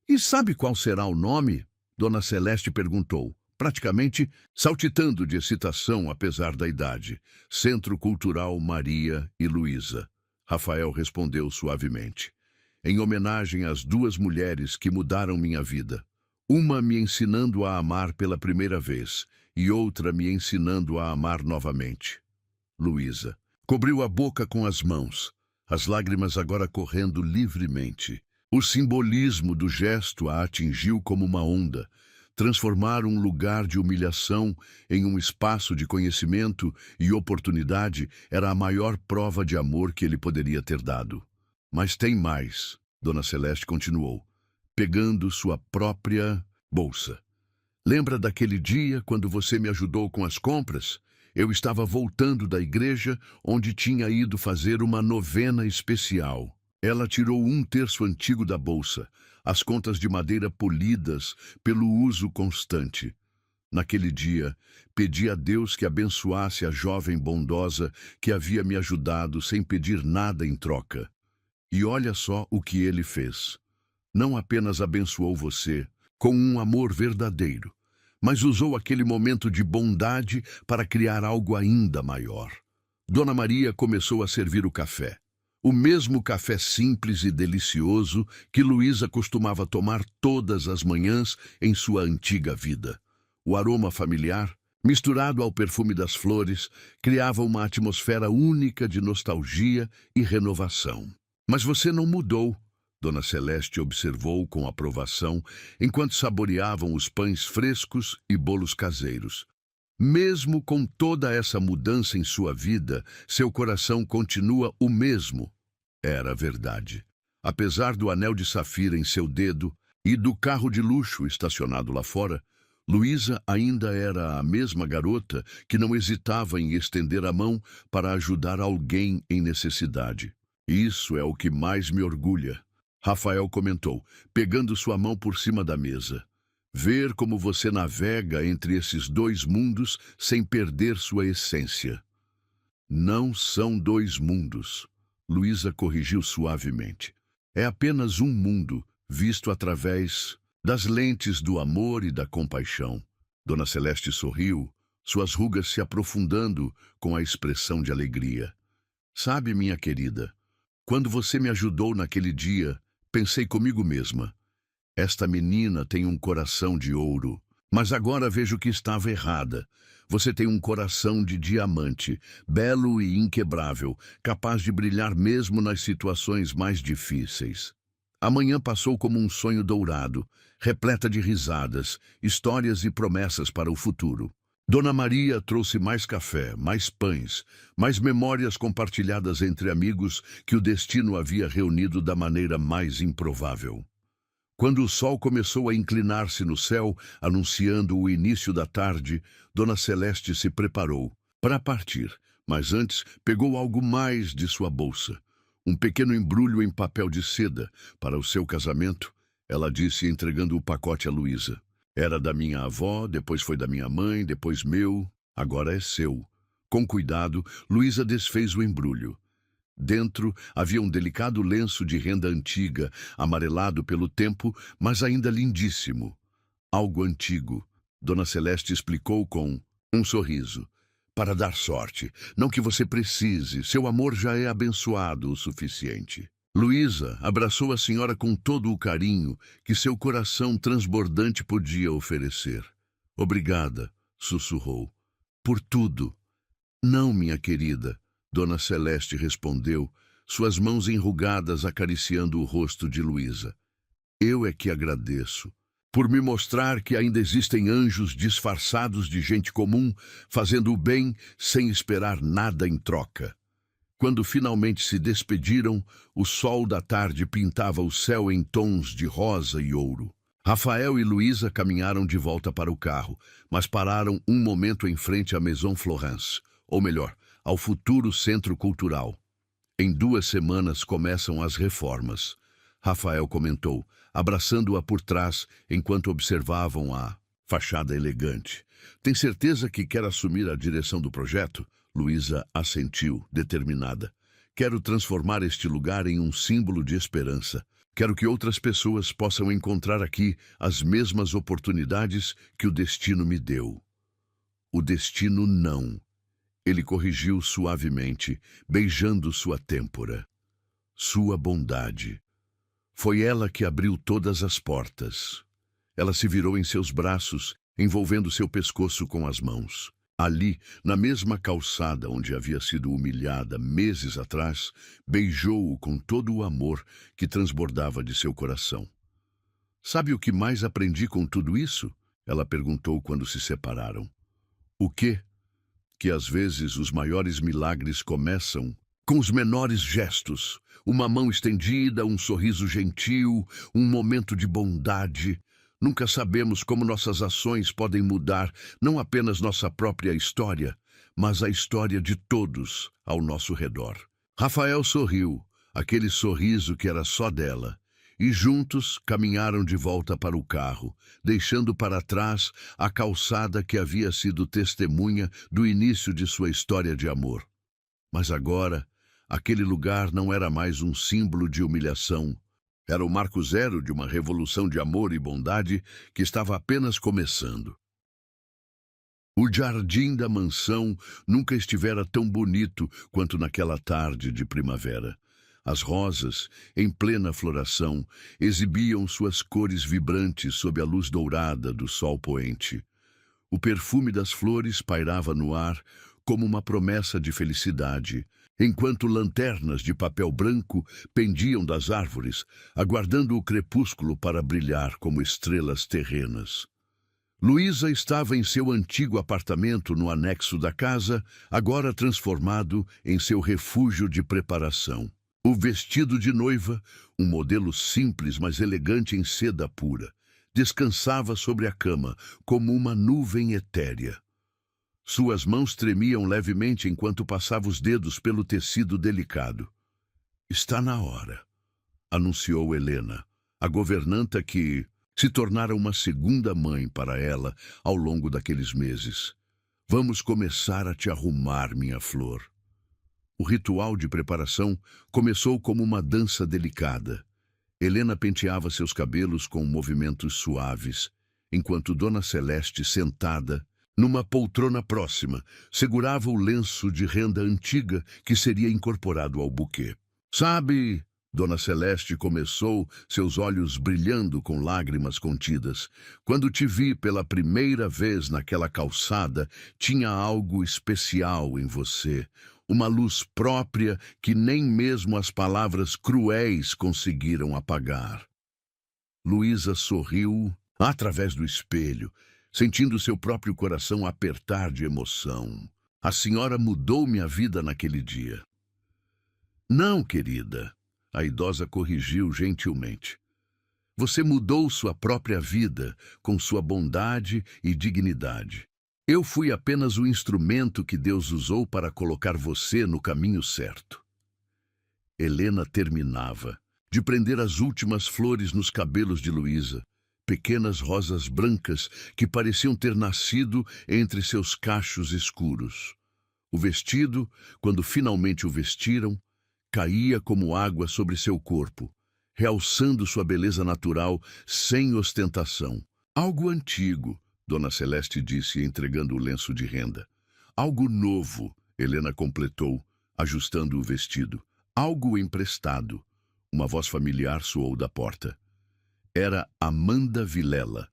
Speaker 1: E sabe qual será o nome? Dona Celeste perguntou, praticamente saltitando de excitação apesar da idade. Centro Cultural Maria e Luísa. Rafael respondeu suavemente. Em homenagem às duas mulheres que mudaram minha vida. Uma me ensinando a amar pela primeira vez e outra me ensinando a amar novamente. Luísa cobriu a boca com as mãos, as lágrimas agora correndo livremente. O simbolismo do gesto a atingiu como uma onda. Transformar um lugar de humilhação em um espaço de conhecimento e oportunidade era a maior prova de amor que ele poderia ter dado. Mas tem mais, Dona Celeste continuou, pegando sua própria bolsa. Lembra daquele dia quando você me ajudou com as compras? Eu estava voltando da igreja onde tinha ido fazer uma novena especial. Ela tirou 1/3 antigo da bolsa, as contas de madeira polidas pelo uso constante. Naquele dia, pedi a Deus que abençoasse a jovem bondosa que havia me ajudado sem pedir nada em troca. E olha só o que ele fez. Não apenas abençoou você com um amor verdadeiro, mas usou aquele momento de bondade para criar algo ainda maior. Dona Maria começou a servir o café. O mesmo café simples e delicioso que Luísa costumava tomar todas as manhãs em sua antiga vida. O aroma familiar, misturado ao perfume das flores, criava uma atmosfera única de nostalgia e renovação. Mas você não mudou, Dona Celeste observou com aprovação, enquanto saboreavam os pães frescos e bolos caseiros. Mesmo com toda essa mudança em sua vida, seu coração continua o mesmo. Era verdade. Apesar do anel de safira em seu dedo e do carro de luxo estacionado lá fora, Luísa ainda era a mesma garota que não hesitava em estender a mão para ajudar alguém em necessidade. Isso é o que mais me orgulha, Rafael comentou, pegando sua mão por cima da mesa. Ver como você navega entre esses dois mundos sem perder sua essência. Não são dois mundos, Luísa corrigiu suavemente. É apenas um mundo, visto através das lentes do amor e da compaixão. Dona Celeste sorriu, suas rugas se aprofundando com a expressão de alegria. Sabe, minha querida, quando você me ajudou naquele dia, pensei comigo mesma, esta menina tem um coração de ouro, mas agora vejo que estava errada. Você tem um coração de diamante, belo e inquebrável, capaz de brilhar mesmo nas situações mais difíceis. A manhã passou como um sonho dourado, repleta de risadas, histórias e promessas para o futuro. Dona Maria trouxe mais café, mais pães, mais memórias compartilhadas entre amigos que o destino havia reunido da maneira mais improvável. Quando o sol começou a inclinar-se no céu, anunciando o início da tarde, Dona Celeste se preparou para partir, mas antes pegou algo mais de sua bolsa. Um pequeno embrulho em papel de seda para o seu casamento. ela disse, entregando o pacote a Luísa. Era da minha avó, depois foi da minha mãe, depois meu, agora é seu. Com cuidado, Luísa desfez o embrulho. Dentro havia um delicado lenço de renda antiga, amarelado pelo tempo, mas ainda lindíssimo. Algo antigo. Dona Celeste explicou com um sorriso. Para dar sorte, não que você precise, seu amor já é abençoado o suficiente. Luísa abraçou a senhora com todo o carinho que seu coração transbordante podia oferecer. Obrigada, sussurrou. Por tudo. Não, minha querida, Dona Celeste respondeu, suas mãos enrugadas acariciando o rosto de Luísa. Eu é que agradeço. Por me mostrar que ainda existem anjos disfarçados de gente comum, fazendo o bem sem esperar nada em troca. Quando finalmente se despediram, o sol da tarde pintava o céu em tons de rosa e ouro. Rafael e Luísa caminharam de volta para o carro, mas pararam um momento em frente à Maison Florence, ou melhor, ao futuro centro cultural. Em 2 semanas começam as reformas. Rafael comentou, abraçando-a por trás enquanto observavam a fachada elegante. Tem certeza que quer assumir a direção do projeto? Luísa assentiu, determinada. Quero transformar este lugar em um símbolo de esperança. Quero que outras pessoas possam encontrar aqui as mesmas oportunidades que o destino me deu. O destino não. Ele corrigiu suavemente, beijando sua têmpora. Sua bondade. Foi ela que abriu todas as portas. Ela se virou em seus braços, envolvendo seu pescoço com as mãos. Ali, na mesma calçada onde havia sido humilhada meses atrás, beijou-o com todo o amor que transbordava de seu coração. Sabe o que mais aprendi com tudo isso? Ela perguntou quando se separaram. O quê? Que às vezes os maiores milagres começam com os menores gestos. Uma mão estendida, um sorriso gentil, um momento de bondade. Nunca sabemos como nossas ações podem mudar não apenas nossa própria história, mas a história de todos ao nosso redor. Rafael sorriu, aquele sorriso que era só dela, e juntos caminharam de volta para o carro, deixando para trás a calçada que havia sido testemunha do início de sua história de amor. Mas agora, aquele lugar não era mais um símbolo de humilhação. Era o marco zero de uma revolução de amor e bondade que estava apenas começando. O jardim da mansão nunca estivera tão bonito quanto naquela tarde de primavera. As rosas, em plena floração, exibiam suas cores vibrantes sob a luz dourada do sol poente. O perfume das flores pairava no ar como uma promessa de felicidade, enquanto lanternas de papel branco pendiam das árvores, aguardando o crepúsculo para brilhar como estrelas terrenas. Luísa estava em seu antigo apartamento no anexo da casa, agora transformado em seu refúgio de preparação. O vestido de noiva, um modelo simples mas elegante em seda pura, descansava sobre a cama como uma nuvem etérea. Suas mãos tremiam levemente enquanto passava os dedos pelo tecido delicado. Está na hora, anunciou Helena, a governanta que se tornara uma segunda mãe para ela ao longo daqueles meses. Vamos começar a te arrumar, minha flor. O ritual de preparação começou como uma dança delicada. Helena penteava seus cabelos com movimentos suaves, enquanto Dona Celeste, sentada numa poltrona próxima, segurava o lenço de renda antiga que seria incorporado ao buquê. Sabe, Dona Celeste começou, seus olhos brilhando com lágrimas contidas. Quando te vi pela primeira vez naquela calçada, tinha algo especial em você. Uma luz própria que nem mesmo as palavras cruéis conseguiram apagar. Luísa sorriu através do espelho, sentindo seu próprio coração apertar de emoção. A senhora mudou minha vida naquele dia. Não, querida, a idosa corrigiu gentilmente. Você mudou sua própria vida com sua bondade e dignidade. Eu fui apenas o instrumento que Deus usou para colocar você no caminho certo. Helena terminava, de prender as últimas flores nos cabelos de Luísa, pequenas rosas brancas que pareciam ter nascido entre seus cachos escuros. O vestido, quando finalmente o vestiram, caía como água sobre seu corpo, realçando sua beleza natural sem ostentação. Algo antigo, Dona Celeste disse, entregando o lenço de renda. Algo novo, Helena completou, ajustando o vestido. Algo emprestado. Uma voz familiar soou da porta. Era Amanda Vilela,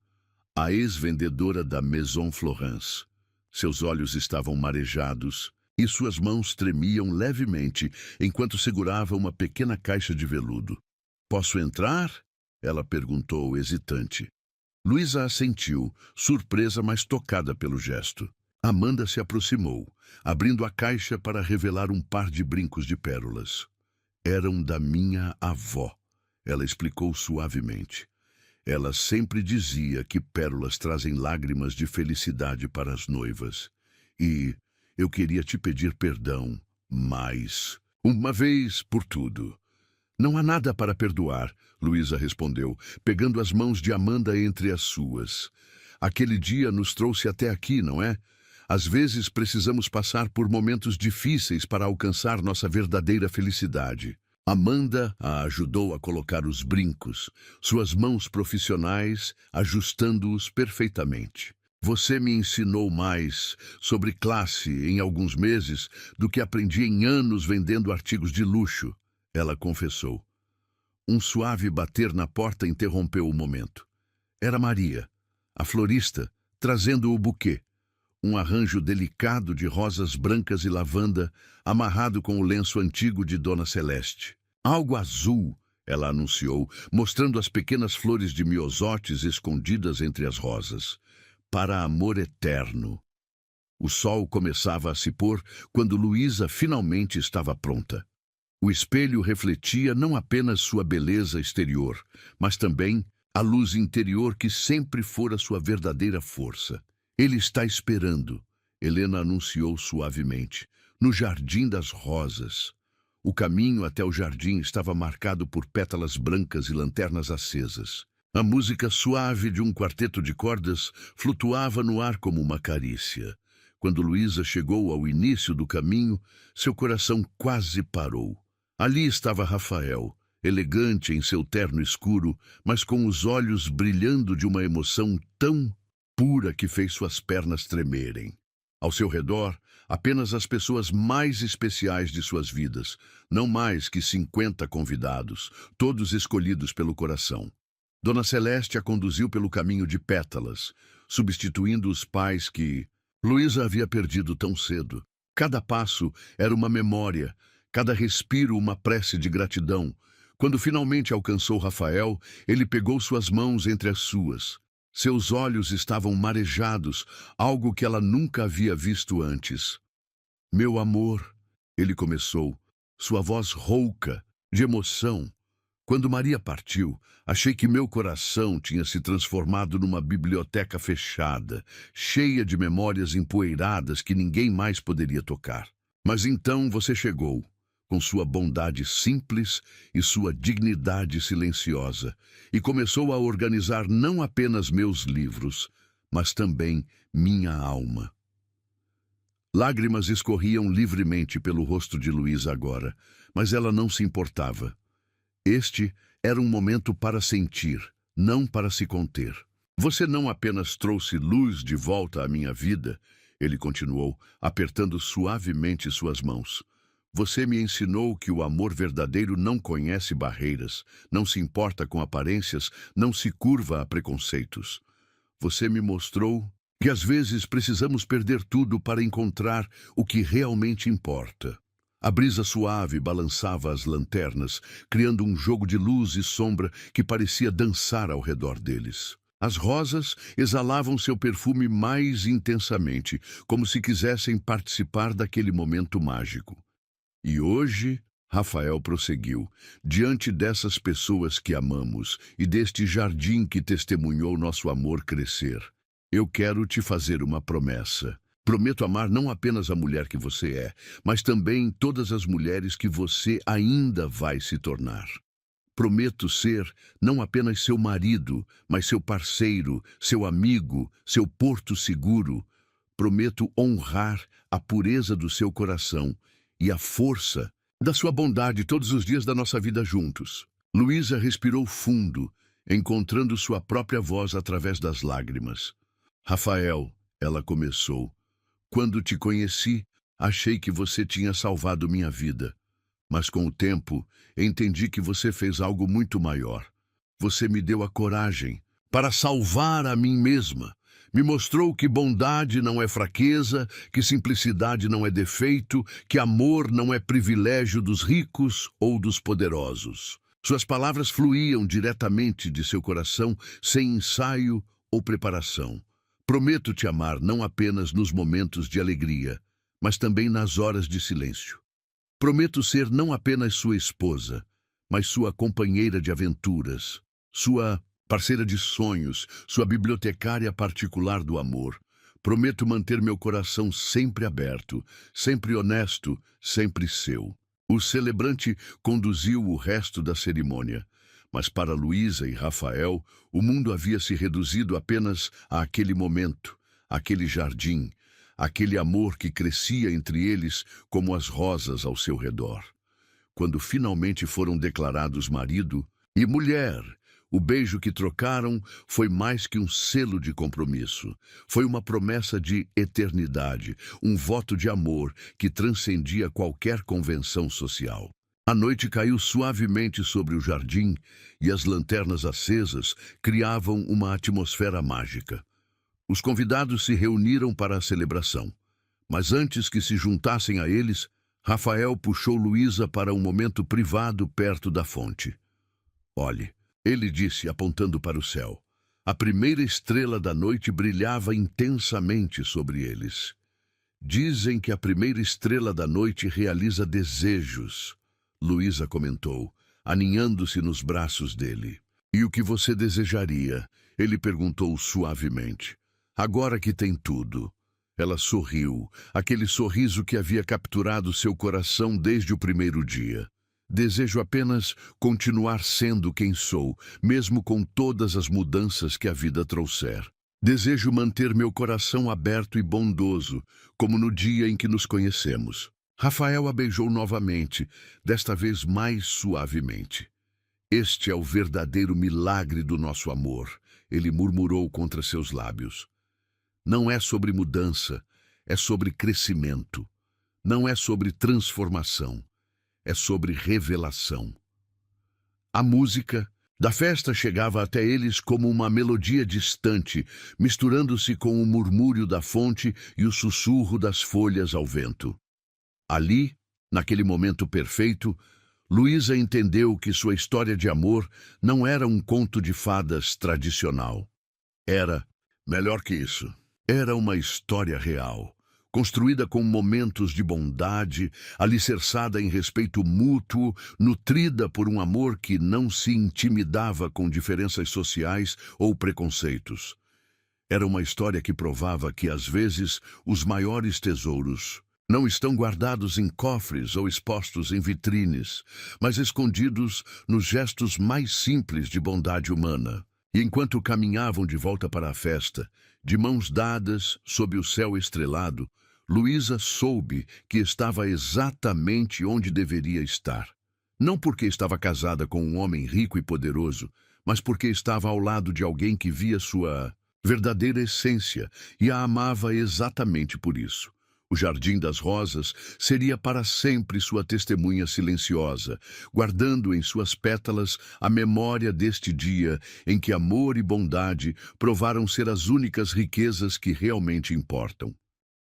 Speaker 1: a ex-vendedora da Maison Florence. Seus olhos estavam marejados e suas mãos tremiam levemente enquanto segurava uma pequena caixa de veludo. "Posso entrar?" ela perguntou, hesitante. Luísa assentiu, surpresa, mas tocada pelo gesto. Amanda se aproximou, abrindo a caixa para revelar um par de brincos de pérolas. "Eram da minha avó", ela explicou suavemente. "Ela sempre dizia que pérolas trazem lágrimas de felicidade para as noivas. E eu queria te pedir perdão, mas uma vez por tudo." "Não há nada para perdoar", Luísa respondeu, pegando as mãos de Amanda entre as suas. "Aquele dia nos trouxe até aqui, não é? Às vezes precisamos passar por momentos difíceis para alcançar nossa verdadeira felicidade." Amanda a ajudou a colocar os brincos, suas mãos profissionais ajustando-os perfeitamente. "Você me ensinou mais sobre classe em alguns meses do que aprendi em anos vendendo artigos de luxo", ela confessou. Um suave bater na porta interrompeu o momento. Era Maria, a florista, trazendo o buquê. Um arranjo delicado de rosas brancas e lavanda, amarrado com o lenço antigo de Dona Celeste. "Algo azul", ela anunciou, mostrando as pequenas flores de miosótis escondidas entre as rosas. "Para amor eterno." O sol começava a se pôr quando Luísa finalmente estava pronta. O espelho refletia não apenas sua beleza exterior, mas também a luz interior que sempre fora sua verdadeira força. "Ele está esperando", Helena anunciou suavemente, "no Jardim das Rosas." O caminho até o jardim estava marcado por pétalas brancas e lanternas acesas. A música suave de um quarteto de cordas flutuava no ar como uma carícia. Quando Luísa chegou ao início do caminho, seu coração quase parou. Ali estava Rafael, elegante em seu terno escuro, mas com os olhos brilhando de uma emoção tão pura que fez suas pernas tremerem. Ao seu redor, apenas as pessoas mais especiais de suas vidas, não mais que 50 convidados, todos escolhidos pelo coração. Dona Celeste a conduziu pelo caminho de pétalas, substituindo os pais que Luísa havia perdido tão cedo. Cada passo era uma memória, cada respiro uma prece de gratidão. Quando finalmente alcançou Rafael, ele pegou suas mãos entre as suas. Seus olhos estavam marejados, algo que ela nunca havia visto antes. "Meu amor", ele começou, sua voz rouca, de emoção. "Quando Maria partiu, achei que meu coração tinha se transformado numa biblioteca fechada, cheia de memórias empoeiradas que ninguém mais poderia tocar. Mas então você chegou, com sua bondade simples e sua dignidade silenciosa, e começou a organizar não apenas meus livros, mas também minha alma." Lágrimas escorriam livremente pelo rosto de Luísa agora, mas ela não se importava. Este era um momento para sentir, não para se conter. "Você não apenas trouxe luz de volta à minha vida", ele continuou, apertando suavemente suas mãos. "Você me ensinou que o amor verdadeiro não conhece barreiras, não se importa com aparências, não se curva a preconceitos. Você me mostrou que às vezes precisamos perder tudo para encontrar o que realmente importa." A brisa suave balançava as lanternas, criando um jogo de luz e sombra que parecia dançar ao redor deles. As rosas exalavam seu perfume mais intensamente, como se quisessem participar daquele momento mágico. "E hoje", Rafael prosseguiu, "diante dessas pessoas que amamos e deste jardim que testemunhou nosso amor crescer, eu quero te fazer uma promessa. Prometo amar não apenas a mulher que você é, mas também todas as mulheres que você ainda vai se tornar." Prometo ser não apenas seu marido, mas seu parceiro, seu amigo, seu porto seguro. Prometo honrar a pureza do seu coração e a força da sua bondade todos os dias da nossa vida juntos. Luísa respirou fundo, encontrando sua própria voz através das lágrimas. Rafael, ela começou, quando te conheci, achei que você tinha salvado minha vida. Mas com o tempo, entendi que você fez algo muito maior. Você me deu a coragem para salvar a mim mesma. Me mostrou que bondade não é fraqueza, que simplicidade não é defeito, que amor não é privilégio dos ricos ou dos poderosos. Suas palavras fluíam diretamente de seu coração, sem ensaio ou preparação. Prometo te amar não apenas nos momentos de alegria, mas também nas horas de silêncio. Prometo ser não apenas sua esposa, mas sua companheira de aventuras, sua parceira de sonhos, sua bibliotecária particular do amor. Prometo manter meu coração sempre aberto, sempre honesto, sempre seu. O celebrante conduziu o resto da cerimônia, mas para Luísa e Rafael, o mundo havia se reduzido apenas àquele momento, àquele jardim, aquele amor que crescia entre eles como as rosas ao seu redor. Quando finalmente foram declarados marido e mulher, o beijo que trocaram foi mais que um selo de compromisso. Foi uma promessa de eternidade, um voto de amor que transcendia qualquer convenção social. A noite caiu suavemente sobre o jardim e as lanternas acesas criavam uma atmosfera mágica. Os convidados se reuniram para a celebração, mas antes que se juntassem a eles, Rafael puxou Luísa para um momento privado perto da fonte. Olhe, ele disse, apontando para o céu. A primeira estrela da noite brilhava intensamente sobre eles. Dizem que a primeira estrela da noite realiza desejos, Luísa comentou, aninhando-se nos braços dele. E o que você desejaria? Ele perguntou suavemente. Agora que tem tudo. Ela sorriu, aquele sorriso que havia capturado seu coração desde o primeiro dia. Desejo apenas continuar sendo quem sou, mesmo com todas as mudanças que a vida trouxer. Desejo manter meu coração aberto e bondoso, como no dia em que nos conhecemos. Rafael a beijou novamente, desta vez mais suavemente. Este é o verdadeiro milagre do nosso amor, ele murmurou contra seus lábios. Não é sobre mudança, é sobre crescimento. Não é sobre transformação, é sobre revelação. A música da festa chegava até eles como uma melodia distante, misturando-se com o murmúrio da fonte e o sussurro das folhas ao vento. Ali, naquele momento perfeito, Luísa entendeu que sua história de amor não era um conto de fadas tradicional. Era, melhor que isso, era uma história real, construída com momentos de bondade, alicerçada em respeito mútuo, nutrida por um amor que não se intimidava com diferenças sociais ou preconceitos. Era uma história que provava que, às vezes, os maiores tesouros não estão guardados em cofres ou expostos em vitrines, mas escondidos nos gestos mais simples de bondade humana. E enquanto caminhavam de volta para a festa, de mãos dadas, sob o céu estrelado, Luísa soube que estava exatamente onde deveria estar. Não porque estava casada com um homem rico e poderoso, mas porque estava ao lado de alguém que via sua verdadeira essência e a amava exatamente por isso. O Jardim das Rosas seria para sempre sua testemunha silenciosa, guardando em suas pétalas a memória deste dia em que amor e bondade provaram ser as únicas riquezas que realmente importam.